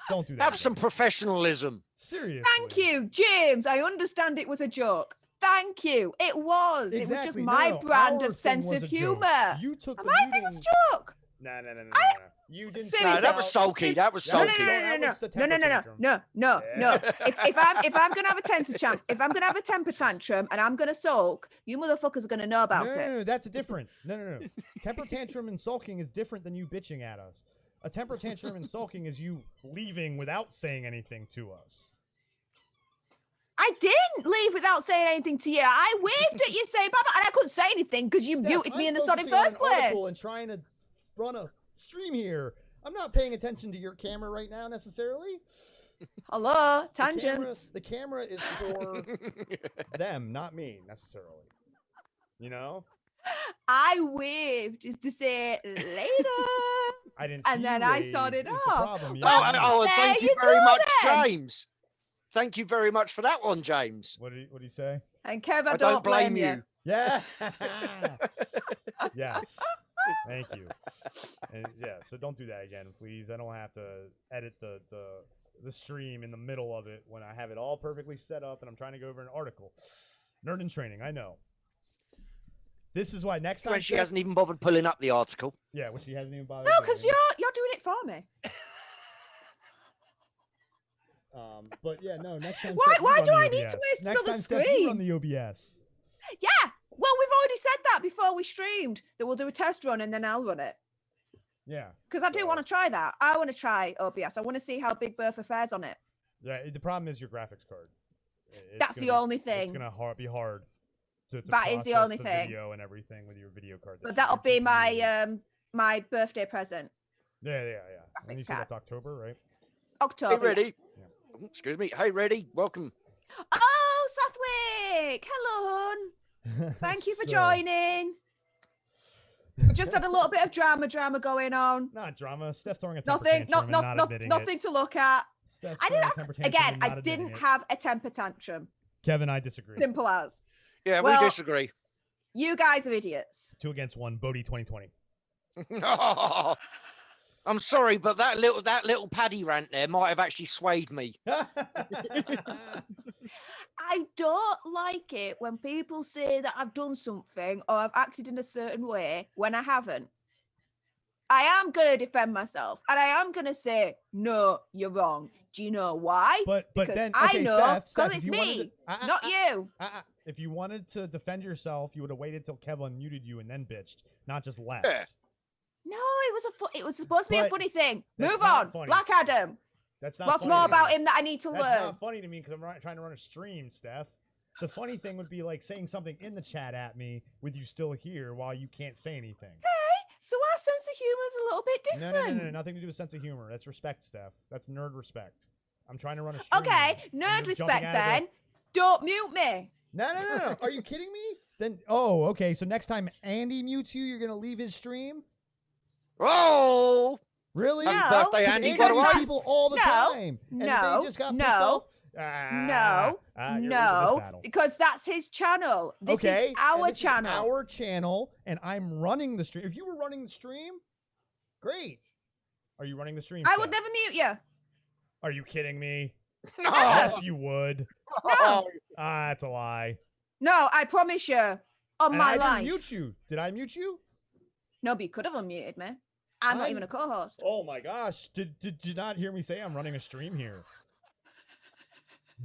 Don't do that. Have again. some professionalism. Seriously. Thank you, James. I understand it was a joke. Thank you. It was. It was just Exactly. my No, brand our of thing sense was of a joke. humor. You took the My thing was muting- a joke. No. I- You didn't. Silly No, say that was sulky. That was No, no, sulky. no, That no, was the no, no, temper no, tantrum. no. Yeah. If I'm gonna have a temper tantrum and I'm gonna sulk, you motherfuckers are gonna know about it. No, that's different. No. Temper tantrum and sulking is different than you bitching at us. A temper tantrum and sulking is you leaving without saying anything to us. I didn't leave without saying anything to you. I waved at you saying bye bye, and I couldn't say anything because you Steph, muted me I'm in the sodding focusing on first an article place. and trying to run a stream here. I'm not paying attention to your camera right now necessarily. Hello, tangents. The camera is for them, not me necessarily. You know? I waved is to say later. I didn't. And see then you I wave, sorted is the off. problem. You Well, didn't. And there thank you you very go much, then. James. Thank you very much for that one, James. What did he say? And Kev, I I don't blame you. you. Yeah. Yes. Thank you. And yeah, so don't do that again, please. I don't have to edit the stream in the middle of it when I have it all perfectly set up and I'm trying to go over an article. Nerdoms Training, I know. This is why next time When she hasn't even bothered pulling up the article. Yeah, when she hasn't even bothered. No, because doing you're doing it for me. it. But yeah, no. Next time. Why- Steph, you why run do the I need to OBS. waste Next another time, Steph, you run screen? the OBS. Yeah. Well, we've already said that before we streamed that we'll do a test run and then I'll run it. Yeah. Because I do So- want to try that. I want to try OBS. I want to see how Big Bertha fares on it. Yeah. The problem is your graphics card. It's That's the gonna be- only It's thing. gonna be hard. To That is the process only thing. Video and everything with your video card. But that that'll your be GPU. my birthday present. Yeah. And graphics you said card. that's October, right? October. Hey, ready? Excuse me. Hey, ready? Welcome. Oh, Southwick. Hello, hon. Thank you for So- joining. We just had a little bit of drama going on. Not drama. Steph throwing a temper Nothing, tantrum and not admitting nothing to look at. Steph I throwing didn't a have, temper tantrum again, and not I admitting didn't it. have a temper tantrum. Kevin, I disagree. Simple as. Yeah, Well- we disagree. You guys are idiots. 2 against 1. Bodie 2020. I'm sorry, but that little Paddy rant there might have actually swayed me. I don't like it when people say that I've done something or I've acted in a certain way when I haven't. I am going to defend myself and I am going to say, no, you're wrong. Do you know why? but Because then I okay, know, Steph, because if it's you wanted me, to- not you. If you wanted to defend yourself, you would have waited till Kevin muted you and then bitched, not just left. Yeah. No, it was supposed to be a But funny thing. that's Move not on. funny. Black Adam. That's not. What's funny more to me. about him that I need to That's learn? not funny to me because I'm trying to run a stream, Steph. The funny thing would be like saying something in the chat at me with you still here while you can't say anything. So our sense of humor is a little bit different. No. Nothing to do with sense of humor. That's respect, Steph. That's nerd respect. I'm trying to run a stream. Okay, and nerd you're respect jumping out of then. Don't mute me. No. Are you kidding me? Then, okay. So next time Andy mutes you, you're going to leave his stream? Oh, Really? No, Happy birthday, Andy, by because the way. that's- People all the time. And no, they just got pissed no, off? no, You're losing this no, battle. because that's his channel. This Okay, is our and this channel. Is our channel, and I'm running the stream. If you were running the stream, great. Are you running the stream? I Steph? would never mute you. Are you kidding me? No. Yes, you would. No. That's a lie. No, I promise you. On And my I life. didn't mute you. Did I mute you? No, but you could have unmuted me. I'm not even a co-host. Oh my gosh! Did you not hear me say I'm running a stream here?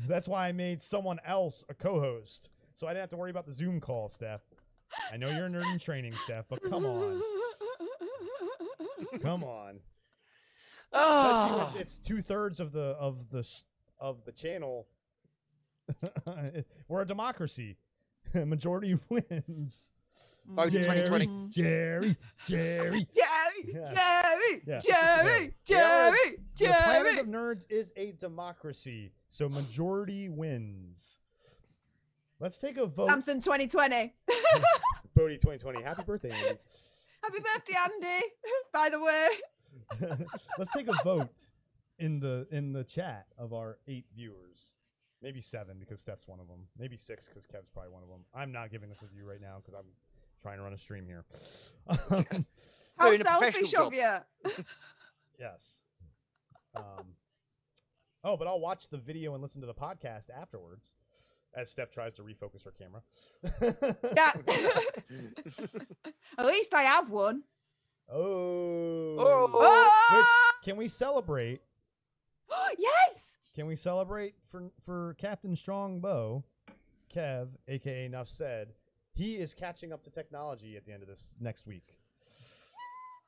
That's why I made someone else a co-host, so I didn't have to worry about the Zoom call, Steph. I know you're a nerd in training, Steph, but come on, come on. Especially Oh. when it's 2/3 of the channel. We're a democracy. Majority wins. Vote in 2020. Jerry. Jerry, Yeah. Jerry, Yeah. Jerry, Yeah. Jerry, The Planet Jerry. of Nerds is a democracy, so majority wins. Let's take a vote. Samson 2020. Bodie 2020. Happy birthday, Andy. Happy birthday, Andy. By the way. Let's take a vote in the chat of our 8 viewers. Maybe 7 because Steph's one of them. Maybe 6 because Kev's probably one of them. I'm not giving this a view right now because I'm trying to run a stream here. How Doing a professional selfish job. of you. Yes. Oh, but I'll watch the video and listen to the podcast afterwards as Steph tries to refocus her camera. Yeah. At least I have one. Oh. Oh! Which, can we celebrate? Yes. Can we celebrate for Captain Strongbow, Kev, aka Nuff Said? He is catching up to technology at the end of this next week.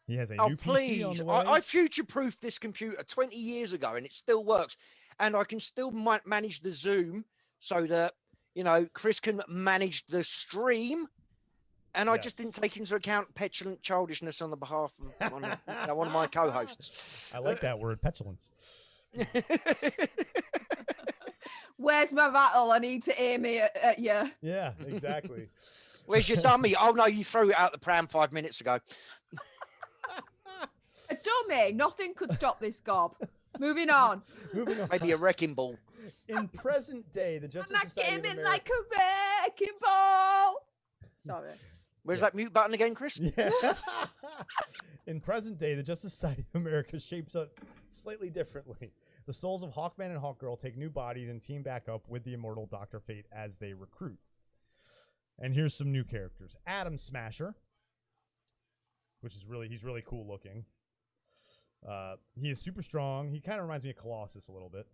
He has a Oh, new PC on please. the way. I future-proofed this computer 20 years ago and it still works. And I can still manage the Zoom so that, Chris can manage the stream. And I just didn't take into account petulant childishness on the behalf of one of my co-hosts. I like that word, petulance. Where's my rattle? I need to aim it at you. Yeah, exactly. Where's your dummy? Oh, no, you threw it out the pram 5 minutes ago. A dummy. Nothing could stop this gob. Moving on. Moving on. Maybe a wrecking ball. In present day, the I'm Justice not Society of gaming America. like a wrecking ball. Sorry. Where's that mute button again, Chris? Yeah. In present day, the Justice Society of America shapes up slightly differently. The souls of Hawkman and Hawkgirl take new bodies and team back up with the immortal Dr. Fate as they recruit. And here's some new characters. Atom Smasher, which is he's really cool looking. He is super strong. He kind of reminds me of Colossus a little bit.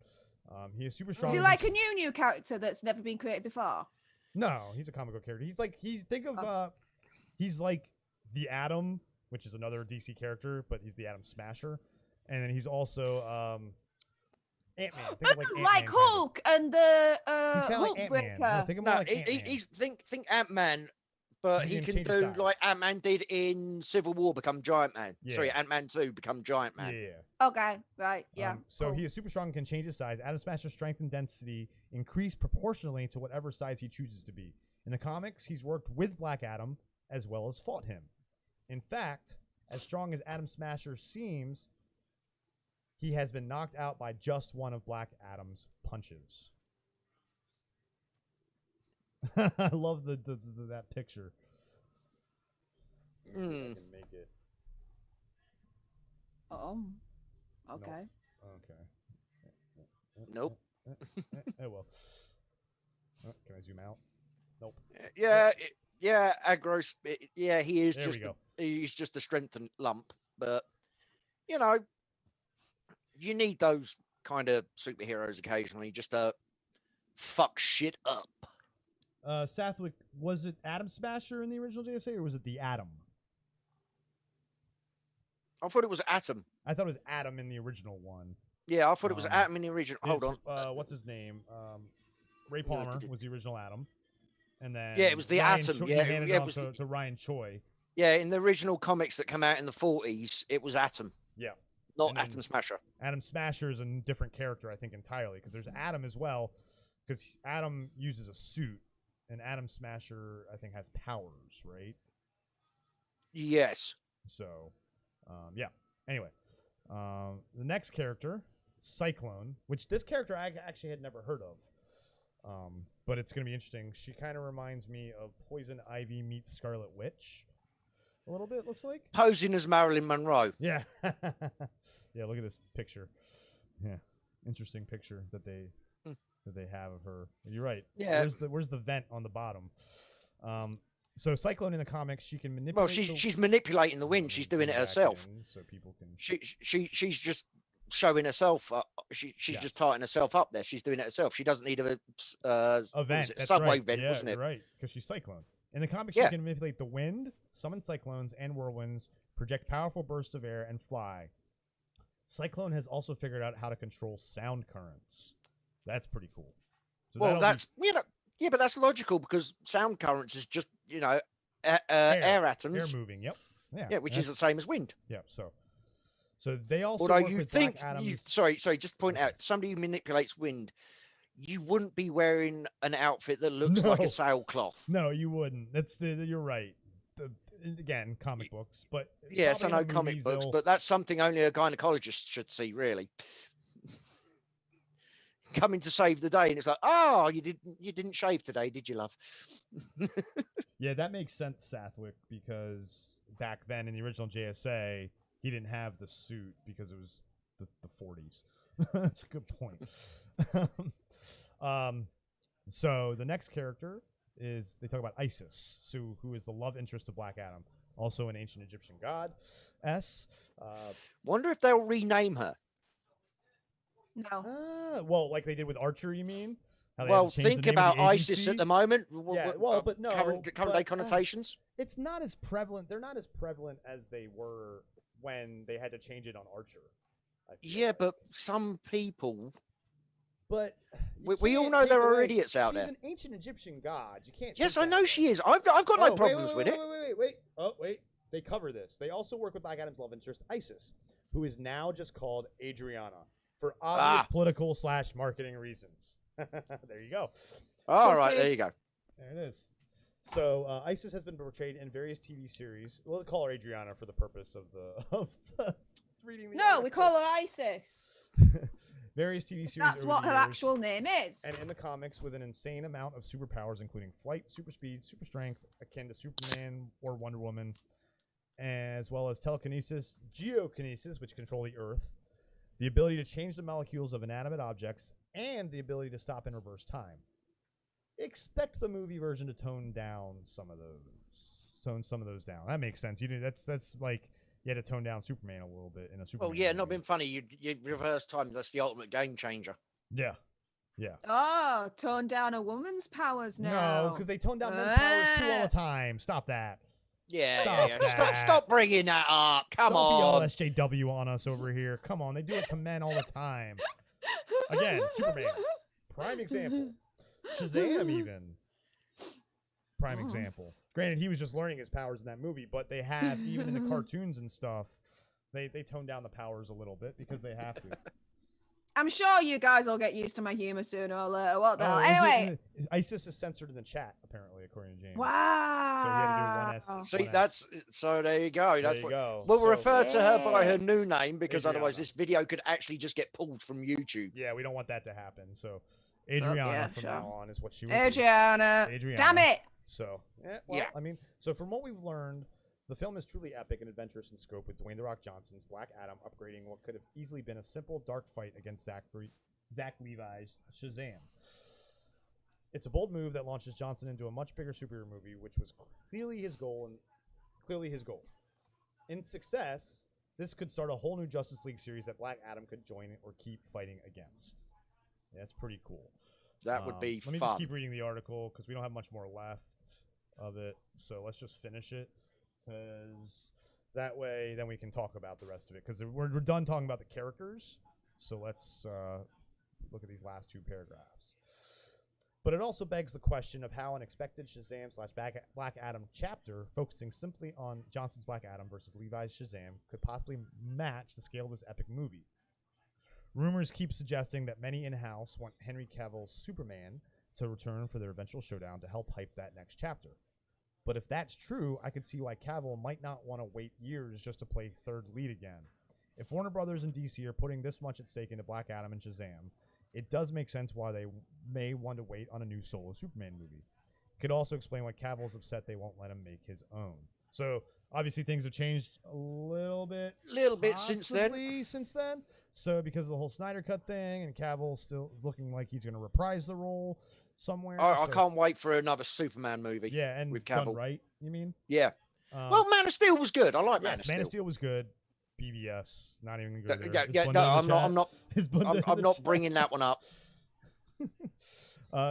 He is super strong. Is he like a new character that's never been created before? No, he's a comic book character. He's like the Atom, which is another DC character, but he's the Atom Smasher. And then he's also Ant-Man. Think of Ant-Man, Like kind of. Hulk and the He's kind of Hulk like Ant-Man. No, Breaker. think of No, more like Ant-Man. he's think Ant-Man, but He he can can change his do size. like Ant-Man did in Civil War, become Giant Man. Sorry, Yeah. Ant-Man 2 become Giant Man. Yeah. Okay, right, yeah. So cool. he is super strong and can change his size. Atom Smasher's strength and density increase proportionally to whatever size he chooses to be. In the comics, he's worked with Black Adam as well as fought him. In fact, as strong as Atom Smasher seems, he has been knocked out by just one of Black Adam's punches. I love that picture. I Mm. can make it. Oh, okay. Okay. Nope. Oh well. Can I zoom out? Nope. Yeah, yeah, he is There we go. he's just a strengthened lump, but you need those kind of superheroes occasionally just to fuck shit up. Sathwick, was it Atom Smasher in the original JSA or was it the Atom? I thought it was Atom. I thought it was Atom in the original one. Yeah, I thought it was Atom in the original. Hold on. What's his name? Ray Palmer was the original Atom. And then Yeah, it was the Ryan Atom. Choi, Yeah, he handed yeah, it it off was to Ryan Choi. Yeah, in the original comics that come out in the 40s, it was Atom. Yeah. Not And then- Atom Smasher. Atom Smasher is a different character, I think, entirely, because there's Atom as well, because Atom uses a suit, and Atom Smasher, I think, has powers, right? Yes. So, yeah. Anyway, The next character, Cyclone, which this character I actually had never heard of. But it's going to be interesting. She kind of reminds me of Poison Ivy meets Scarlet Witch. A little bit, looks like. Posing as Marilyn Monroe. Yeah. Yeah, look at this picture. Yeah. Interesting picture that they have of her. You're right. Yeah. Where's the vent on the bottom? So Cyclone in the comics, she can manipulate. Well, she's manipulating the wind. She's doing it herself. So people can. She's just showing herself. She's just tightening herself up there. She's doing it herself. She doesn't need a vent. Subway right. vent, yeah, wasn't it? Right, because she's Cyclone. In the comics, she can manipulate the wind, summon cyclones and whirlwinds, project powerful bursts of air, and fly. Cyclone has also figured out how to control sound currents. That's pretty cool. So well, that's but that's logical because sound currents is just air atoms. Air moving. Yep. Yeah, which is the same as wind. Yep. So they also. Although work you with think, Black Adam's... sorry, just point out somebody who manipulates wind. You wouldn't be wearing an outfit that looks like a sailcloth. No, you wouldn't. You're right. Again, comic books, but yes, I know comic books, but that's something only a gynecologist should see, really. Coming to save the day, and it's like, oh, you didn't shave today, did you, love? Yeah, that makes sense, Sathwick, because back then in the original JSA, he didn't have the suit because it was the 40s. That's a good point. So the next character is, they talk about Isis, who is the love interest of Black Adam, also an ancient Egyptian god. Wonder if they'll rename her. No. Well, like they did with Archer, you mean? Well, think about ISIS at the moment. Yeah, well, but no. Current day connotations. It's not as prevalent. They're not as prevalent as they were when they had to change it on Archer. Yeah, but some people... But we all know there are idiots out there. She's an ancient Egyptian god. You can't. Yes, I know she is. I've got no problems with it. Wait. Oh, wait. They cover this. They also work with Black Adam's love interest, Isis, who is now just called Adriana for obvious political / marketing reasons. There you go. All right, there you go. There it is. So Isis has been portrayed in various TV series. We'll call her Adriana for the purpose of the reading. No, we call her Isis. Various TV series. That's what her actual name is. And in the comics, with an insane amount of superpowers, including flight, super speed, super strength, akin to Superman or Wonder Woman, as well as telekinesis, geokinesis, which control the Earth, the ability to change the molecules of inanimate objects, and the ability to stop and reverse time. Expect the movie version to tone some of those down. That makes sense. That's like. You had to tone down Superman a little bit in a Superman. Oh yeah, movie. not been funny. You reverse time. That's the ultimate game changer. Yeah. Oh, tone down a woman's powers now. No, because they tone down men's powers too all the time. Stop that. Yeah. Stop bringing that up. Come Don't on. be all SJW on us over here. Come on, they do it to men all the time. Again, Superman, prime example. Shazam, even prime example. Granted, he was just learning his powers in that movie, but they have, even in the cartoons and stuff, they tone down the powers a little bit because they have to. I'm sure you guys will get used to my humor sooner or later. What the hell? Anyway. ISIS is censored in the chat, apparently, according to James. Wow. So he had to do one S. See, so there you go. That's there you go. We'll refer to her by her new name because Adriana. Otherwise this video could actually just get pulled from YouTube. Yeah, we don't want that to happen. So Adriana from now on is what she would Adriana. Damn it. So, I mean, so from what we've learned, the film is truly epic and adventurous in scope, with Dwayne "The Rock" Johnson's Black Adam upgrading what could have easily been a simple dark fight against Zach Levi's Shazam. It's a bold move that launches Johnson into a much bigger superhero movie, which was clearly his goal. In success, this could start a whole new Justice League series that Black Adam could join or keep fighting against. Yeah, that's pretty cool. That would be fun. Let me just keep reading the article because we don't have much more left of it. So let's just finish it, because that way then we can talk about the rest of it, because we're done talking about the characters. So let's look at these last two paragraphs. But it also begs the question of how an expected Shazam / Black Adam chapter focusing simply on Johnson's Black Adam versus Levi's Shazam could possibly match the scale of this epic movie. Rumors keep suggesting that many in-house want Henry Cavill's Superman to return for their eventual showdown to help hype that next chapter. But if that's true, I could see why Cavill might not want to wait years just to play third lead again. If Warner Brothers and DC are putting this much at stake into Black Adam and Shazam, it does make sense why they may want to wait on a new solo Superman movie. Could also explain why Cavill's upset they won't let him make his own. So obviously things have changed a little bit since then. So because of the whole Snyder Cut thing, and Cavill still is looking like he's going to reprise the role somewhere. I can't wait for another Superman movie. Yeah, and with Cavill. done right, you mean? Yeah. Well, Man of Steel was good. I like yes, Man of Steel. Man of Steel was good. BVS, not even going to go there. Yeah, no, I'm not bringing that one up.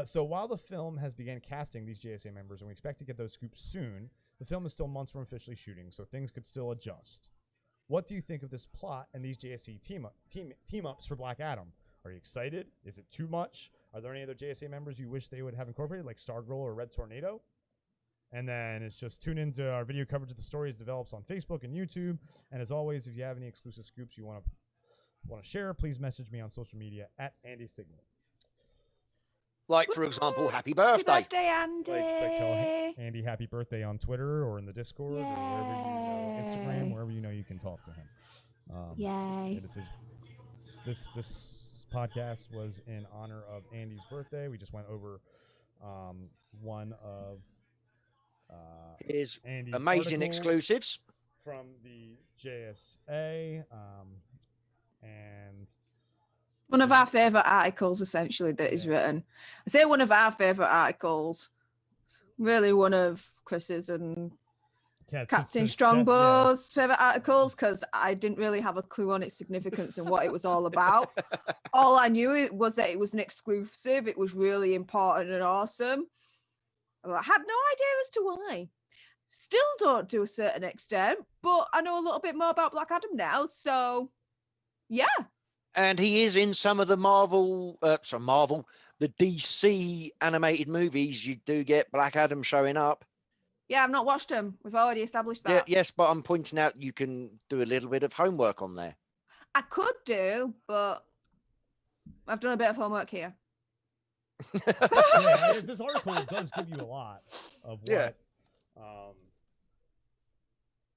So while the film has begun casting these JSA members, and we expect to get those scoops soon, the film is still months from officially shooting, so things could still adjust. What do you think of this plot and these JSA team-ups for Black Adam? Are you excited? Is it too much? Are there any other JSA members you wish they would have incorporated, like Stargirl or Red Tornado? And then it's just tune into our video coverage of the story as it develops on Facebook and YouTube. And as always, if you have any exclusive scoops you want to share, please message me on social media at Andy Signore. Like, for example, happy birthday. Happy birthday, Andy. Like tell Andy happy birthday on Twitter or in the Discord or wherever you know, Instagram, wherever you know you can talk to him. Yay. This podcast was in honor of Andy's birthday. We just went over one of his Andy's amazing articles exclusives from the JSA, and one of our favourite articles, essentially, that is written. I say one of our favourite articles, really one of Chris's and Captain Strongbow's favourite articles, because I didn't really have a clue on its significance and what it was all about. All I knew was that it was an exclusive. It was really important and awesome. I had no idea as to why. Still don't to a certain extent, but I know a little bit more about Black Adam now, so yeah. And he is in some of the the DC animated movies. You do get Black Adam showing up. Yeah, I've not watched them. We've already established that. Yeah, yes, but I'm pointing out you can do a little bit of homework on there. I could do, but I've done a bit of homework here. Yeah, this article does give you a lot of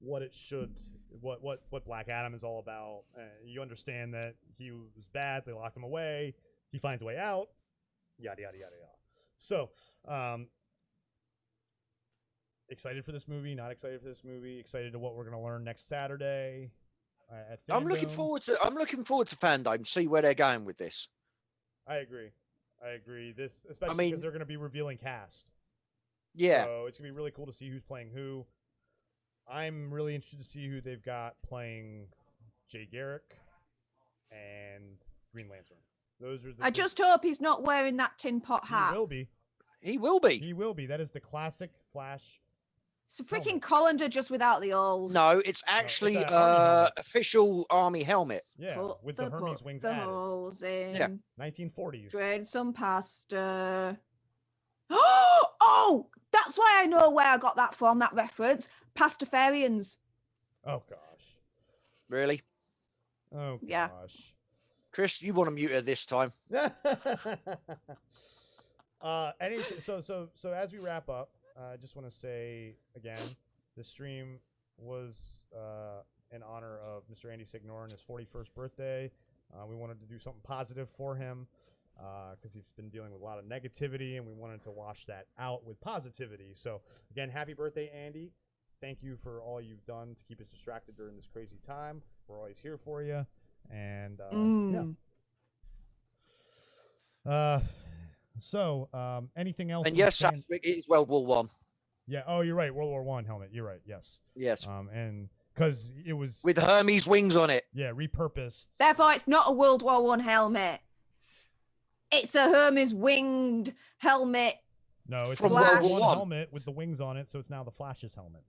what it should, what Black Adam is all about. You understand that he was bad, they locked him away, he finds a way out, yada yada yada yada. So, excited for this movie? Not excited for this movie? Excited to what we're gonna learn next Saturday at Fandom? I'm looking forward to Fandom. See where they're going with this. I agree. This, especially because they're going to be revealing cast. Yeah. So it's going to be really cool to see who's playing who. I'm really interested to see who they've got playing Jay Garrick and Green Lantern. Those are. I just hope he's not wearing that tin pot hat. He will be. He will be. That is the classic Flash. It's a freaking colander just without the old. No, it's actually official army helmet. Yeah, with the Hermes wings added. Holes in. Yeah. 1940s. Drain some pasta. Oh, that's why I know where I got that from, that reference. Pastafarians. Oh, gosh. Really? Oh, gosh. Yeah. Chris, you want to mute her this time. So as we wrap up, I just want to say again, this stream was in honor of Mr. Andy Signore and his 41st birthday. We wanted to do something positive for him because he's been dealing with a lot of negativity, and we wanted to wash that out with positivity. So again, happy birthday, Andy. Thank you for all you've done to keep us distracted during this crazy time. We're always here for you. And So, anything else? And yes, it is World War One. Yeah. Oh, you're right. World War One helmet. You're right. Yes. Yes. And because it was with Hermes wings on it. Yeah, repurposed. Therefore, it's not a World War One helmet. It's a Hermes winged helmet. No, it's from a World War War One helmet with the wings on it, so it's now the Flash's helmet.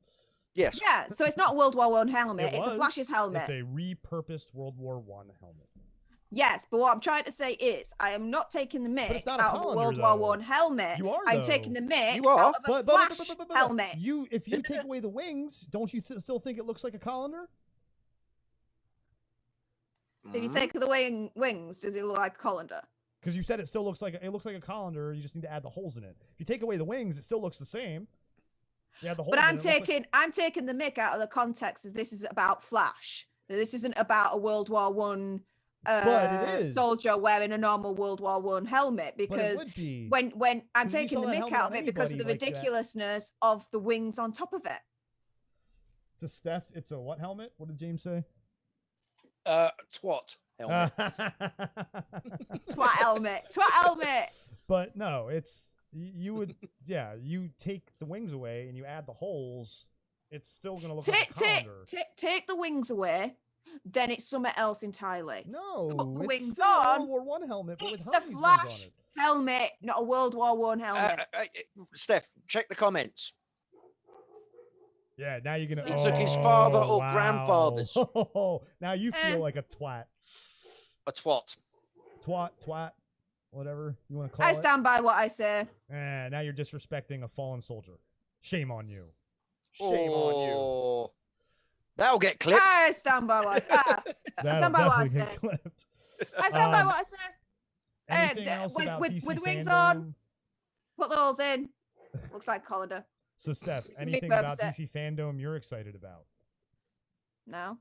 Yes. Yeah. So it's not a World War One helmet. It's a Flash's helmet. It's a repurposed World War One helmet. Yes, but what I'm trying to say is I am not taking the mick out of a World War One helmet. You are, I'm taking the mick out of a Flash helmet. If you take away the wings, don't you still think it looks like a colander? If you take away wings, does it look like a colander? Because you said it looks like a colander. You just need to add the holes in it. If you take away the wings, it still looks the same. Yeah, the holes. But I'm taking the mick out of the context as this is about Flash. This isn't about a World War One But it is. soldier wearing a normal World War One helmet, But it because would be. when I'm 'Cause if you taking saw the that mick helmet out on of it because of the anybody like that- ridiculousness of the wings on top of it. To Steph, it's a what helmet? What did James say? Twat helmet. Twat helmet. Twat helmet. But no, it's you would you take the wings away and you add the holes. It's still gonna look like a colander. Take the wings away, then it's something else entirely. No, Put the it's wings still a on. World War One helmet, but with It's a Hermes wings on Flash it. helmet, not a World War One helmet. Steph, check the comments. Yeah, now you're gonna. He took his father or wow. grandfather's. Now you feel like a twat. A twat. Twat, whatever you want to call I it. stand by what I say. Now you're disrespecting a fallen soldier. Shame on you. Shame on you. That'll get clipped. I stand by what I say. I stand by what I say. Clipped. I stand by what I say. Anything else about DC with wings fandom? on. Put the holes in. Looks like colander. So, Steph, Make anything me about upset. DC fandom you're excited about? No.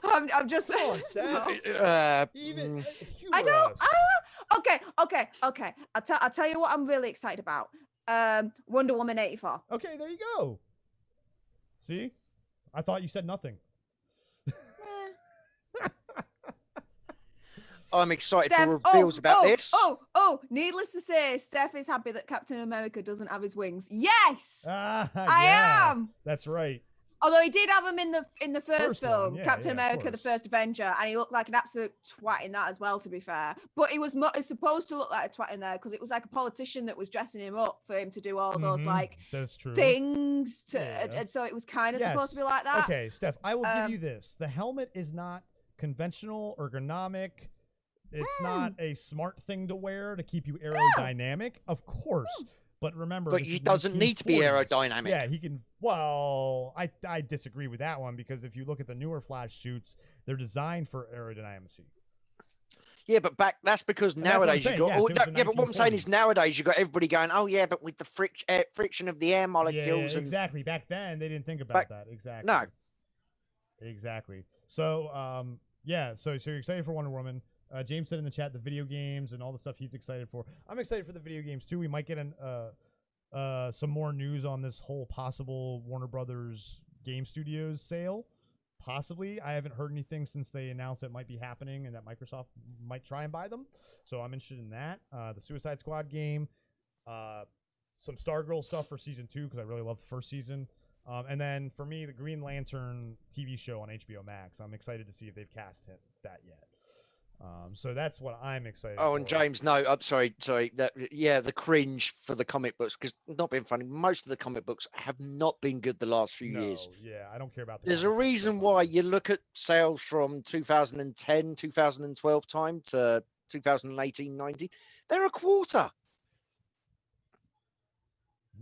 I'm just Come on, saying. Steph. No. Even I don't. us. Okay. I'll tell you what I'm really excited about. Wonder Woman 84. Okay, there you go. See, I thought you said nothing. I'm excited Steph, for reveals about this. Needless to say, Steph is happy that Captain America doesn't have his wings. Yes, I am. That's right. Although he did have them in the first One, film, yeah, Captain of America, the course. first Avenger, and he looked like an absolute twat in that as well, to be fair. But he was it's supposed to look like a twat in there because it was like a politician that was dressing him up for him to do all those like That's true. things. Yeah. And so it was kind of supposed to be like that. Okay, Steph, I will give you this. The helmet is not conventional, ergonomic. It's not a smart thing to wear to keep you aerodynamic, of course. But remember, But he doesn't need to be 1940s. aerodynamic. Yeah, he can. Well, I disagree with that one because if you look at the newer Flash suits, they're designed for aerodynamicy. Yeah, but that's because And that's what I'm nowadays you saying, got. yes, it was the But what I'm saying 1940s. is nowadays you got everybody going, oh yeah, but with the friction of the air molecules. Yeah, and exactly. Back then, they didn't think about that. Exactly. No. Exactly. So, so you're excited for Wonder Woman. James said in the chat the video games and all the stuff he's excited for. I'm excited for the video games too. We might get some more news on this whole possible Warner Brothers Game Studios sale. Possibly. I haven't heard anything since they announced it might be happening and that Microsoft might try and buy them. So I'm interested in that. The Suicide Squad game. Some Stargirl stuff for season 2 because I really love the first season. And then for me, the Green Lantern TV show on HBO Max. I'm excited to see if they've cast that yet. So that's what I'm excited for. Oh, and James, no, I'm sorry. The cringe for the comic books, because not being funny, most of the comic books have not been good the last few years. Yeah, I don't care about. There's a reason why you look at sales from 2010, 2012 time to 2018, 19. They're a quarter.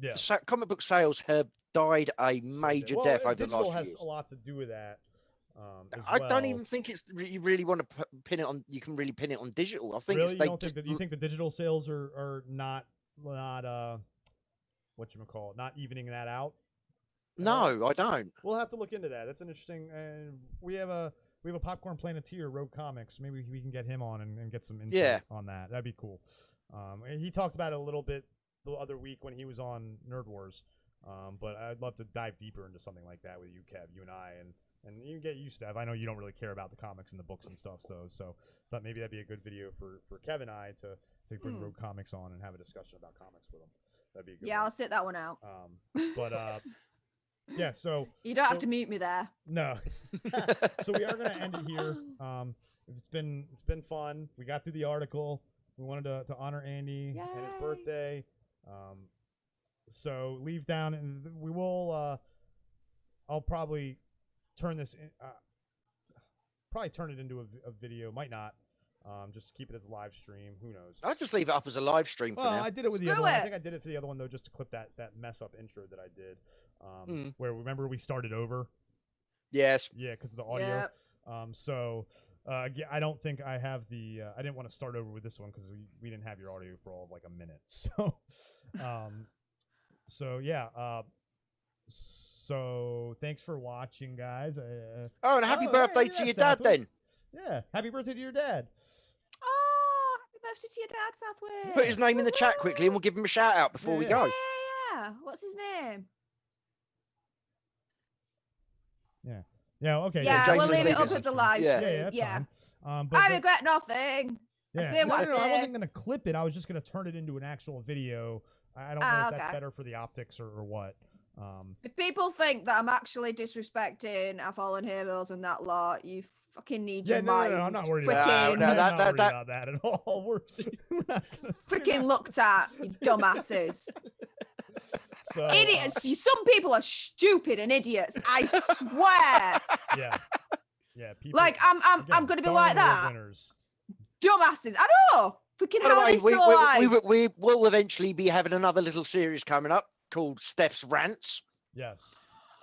Yeah, Comic book sales have died a major death over the last few years. Digital has a lot to do with that. I don't even think you really want to pin it on. You can really pin it on digital. I think really, you think the digital sales are not whatchamacallit, not evening that out? No, I don't. We'll have to look into that. That's an interesting. We have a Popcorn Planeteer, Rogue Comics. Maybe we can get him on and get some insight on that. That'd be cool. He talked about it a little bit the other week when he was on Nerd Wars. But I'd love to dive deeper into something like that with you, Kev, you and I, and even get you, Steph. I know you don't really care about the comics and the books and stuff, so thought maybe that'd be a good video for Kev and I to bring Rogue Comics on and have a discussion about comics with him. That'd be a good one. I'll sit that one out. Yeah, so you don't have to mute me there. No. So we are going to end it here. It's been fun. We got through the article. We wanted to honor Andy and his birthday. So leave down, and we will. I'll probably turn this in, probably turn it into a video. Might not. Just keep it as a live stream. Who knows? I'll just leave it up as a live stream for now. I did it with the other one. I think I did it for the other one though, just to clip that mess up intro that I did. Where remember we started over. Yes. Yeah, because of the audio. Yep. I don't think I have the. I didn't want to start over with this one because we didn't have your audio for all of like a minute. So, so So thanks for watching, guys. Oh, and happy birthday to your dad, Southwick. then. Yeah, happy birthday to your dad. Oh, happy birthday to your dad, Southwick. Put his name in the chat quickly, and we'll give him a shout out before we go. Yeah. What's his name? Yeah. Okay. Yeah, James we'll is leave it up leaving. as a live Yeah. stream. Yeah, that's fine. I But regret nothing. yeah. I say what I No, I say. wasn't gonna clip it. I was just gonna turn it into an actual video. I don't know if that's Okay. better for the optics or what. If people think that I'm actually disrespecting our fallen heroes and that lot, you fucking need Yeah, your no, minds I'm not worried freaking, about No, that. that- I'm not that- worried about that at all. We're not gonna, freaking looked at, you dumbasses. so, Idiots. Some people are stupid and idiots. I swear. Yeah. People, Like, I'm again, going to be Dark like Lord that. Winners. Dumbasses. I know. Freaking By the how are way, they still alive? we will eventually be having another little series coming up called Steph's Rants Yes.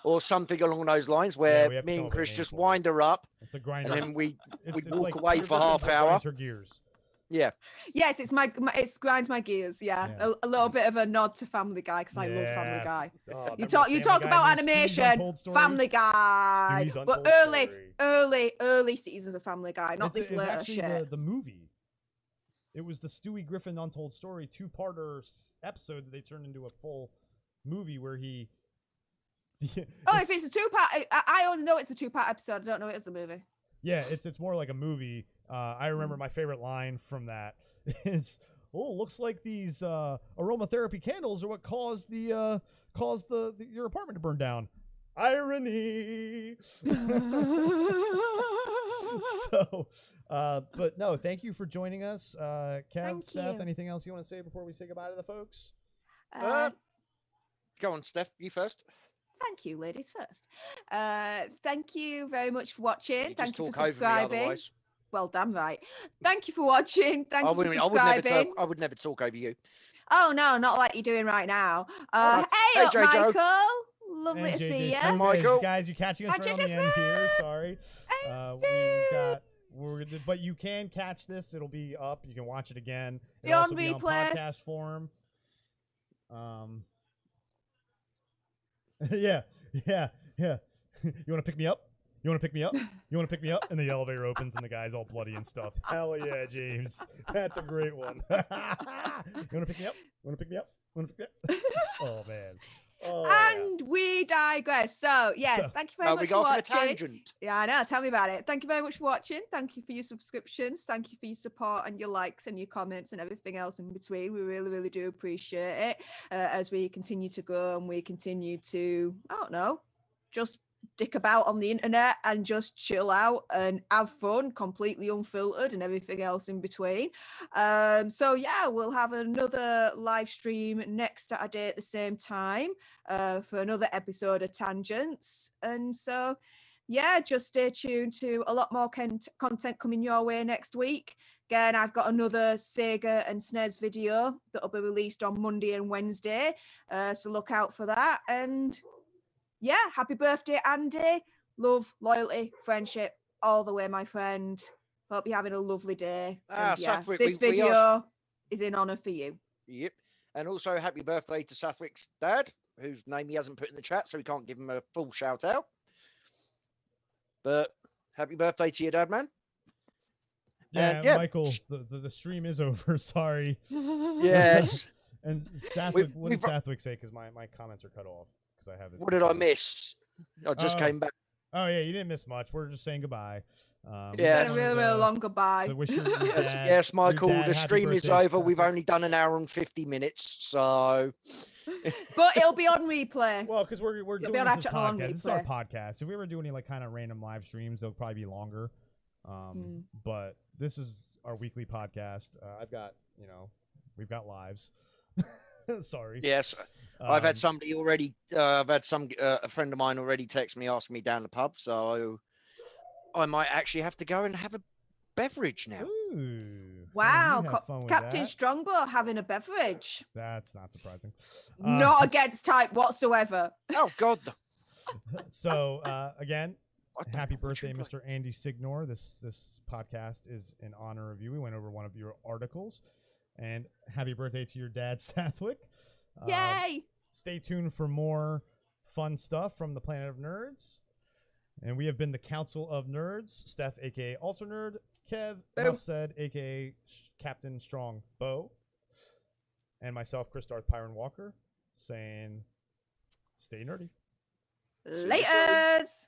or something along those lines, Yeah, where we have to me come and up with a Chris name just for it. wind her up, It's a grinder. and then we It's walk like away Peter for Griffin half just hour. grinds her gears. Yeah. Yes, it's my it grinds my gears. Yeah, Yeah. a little bit of a nod to Family Guy because I love Family Yes. Guy. Oh, You remember talk Family about Guy and Stewie's animation, Untold Story? Family Guy, Stewie's but Untold Story. early seasons of Family Guy, not It's this later actually shit. the movie. It was the Stewie Griffin Untold Story two-parter episode that they turned into a full movie where he. Oh, if it's a two-part, I only know it's a two-part episode. I don't know it's the movie. Yeah, it's more like a movie. I remember my favorite line from that is, "Oh, looks like these aromatherapy candles are what caused your apartment to burn down." Irony. So, but no, thank you for joining us, Kev, Thank Steph. you. Anything else you want to say before we say goodbye to the folks? Go on, Steph. You first. Thank you, ladies first. Thank you very much for watching. You Thank just you for talk over me subscribing. otherwise. Well, damn right. Thank you for watching. Thank you for subscribing. I would never talk over you. Oh no, not like you're doing right now. Alright. Hey, Hey, up, JJ. Michael. Lovely And to JJ see Smith, you. Michael. Guys, you're catching us Hi, right on the JJ end here. Smith. Sorry. But you can catch this. It'll be up. You can watch it again. Be It'll on also be on replay. podcast form. Yeah. You want to pick me up? You want to pick me up? You want to pick me up? And the elevator opens and the guy's all bloody and stuff. Hell yeah, James. That's a great one. You want to pick me up? You want to pick me up? You want to pick me up? Oh, man. Oh, And we digress. So, yes, So- thank you very Oh, much we for go off on a watching. tangent. Yeah, I know. Tell me about it. Thank you very much for watching. Thank you for your subscriptions. Thank you for your support and your likes and your comments and everything else in between. We really, really do appreciate it as we continue to grow and we continue to, I don't know, just dick about on the internet and just chill out and have fun, completely unfiltered and everything else in between. So yeah, we'll have another live stream next Saturday at the same time for another episode of Tangents. And so yeah, just stay tuned to a lot more content coming your way next week. Again, I've got another Sega and SNES video that'll be released on Monday and Wednesday. So look out for that. And yeah, happy birthday, Andy. Love, loyalty, friendship, all the way, my friend. Hope you're having a lovely day. And yeah, Southwick, this we video is in honor for you. Yep. And also happy birthday to Southwick's dad, whose name he hasn't put in the chat, so we can't give him a full shout out. But happy birthday to your dad, man. Yeah, And, yeah, Michael, the stream is over. Sorry. Yes. And Southwick, what did we've- Southwick say? Because my comments are cut off. Because I have it. What did I miss? I just came back. Oh, yeah, you didn't miss much. We're just saying goodbye. Yeah. It's been a really, really long goodbye. So wish your Yes, dad- yes, your Michael, dad the happy stream is birthday, over. We've Southwick. only done an hour and 50 minutes, so But it'll be on replay. Well, because we're You'll doing be on our this as channel on podcast. This is our replay. podcast. If we ever do any like kind of random live streams, they'll probably be longer. But this is our weekly podcast. We've got lives. Sorry. yes. I've had Um, somebody already. I've had a friend of mine already text me asking me down the pub, so I might actually have to go and have a beverage now. Ooh. Wow, You have fun with Captain that. Strongbow having a beverage. That's not surprising. Not against type whatsoever. Oh God! So again, What the happy hell would you birthday, like? Mr. Andy Signore. This podcast is in honor of you. We went over one of your articles, and happy birthday to your dad, Southwick. Yay! Stay tuned for more fun stuff from the Planet of Nerds. And we have been the Council of Nerds. Steph, a.k.a. Also Nerd. Kev, enough said, a.k.a. Captain Strong Bo. And myself, Chris Darth Pyrin Walker, saying stay nerdy. See you soon. Laters!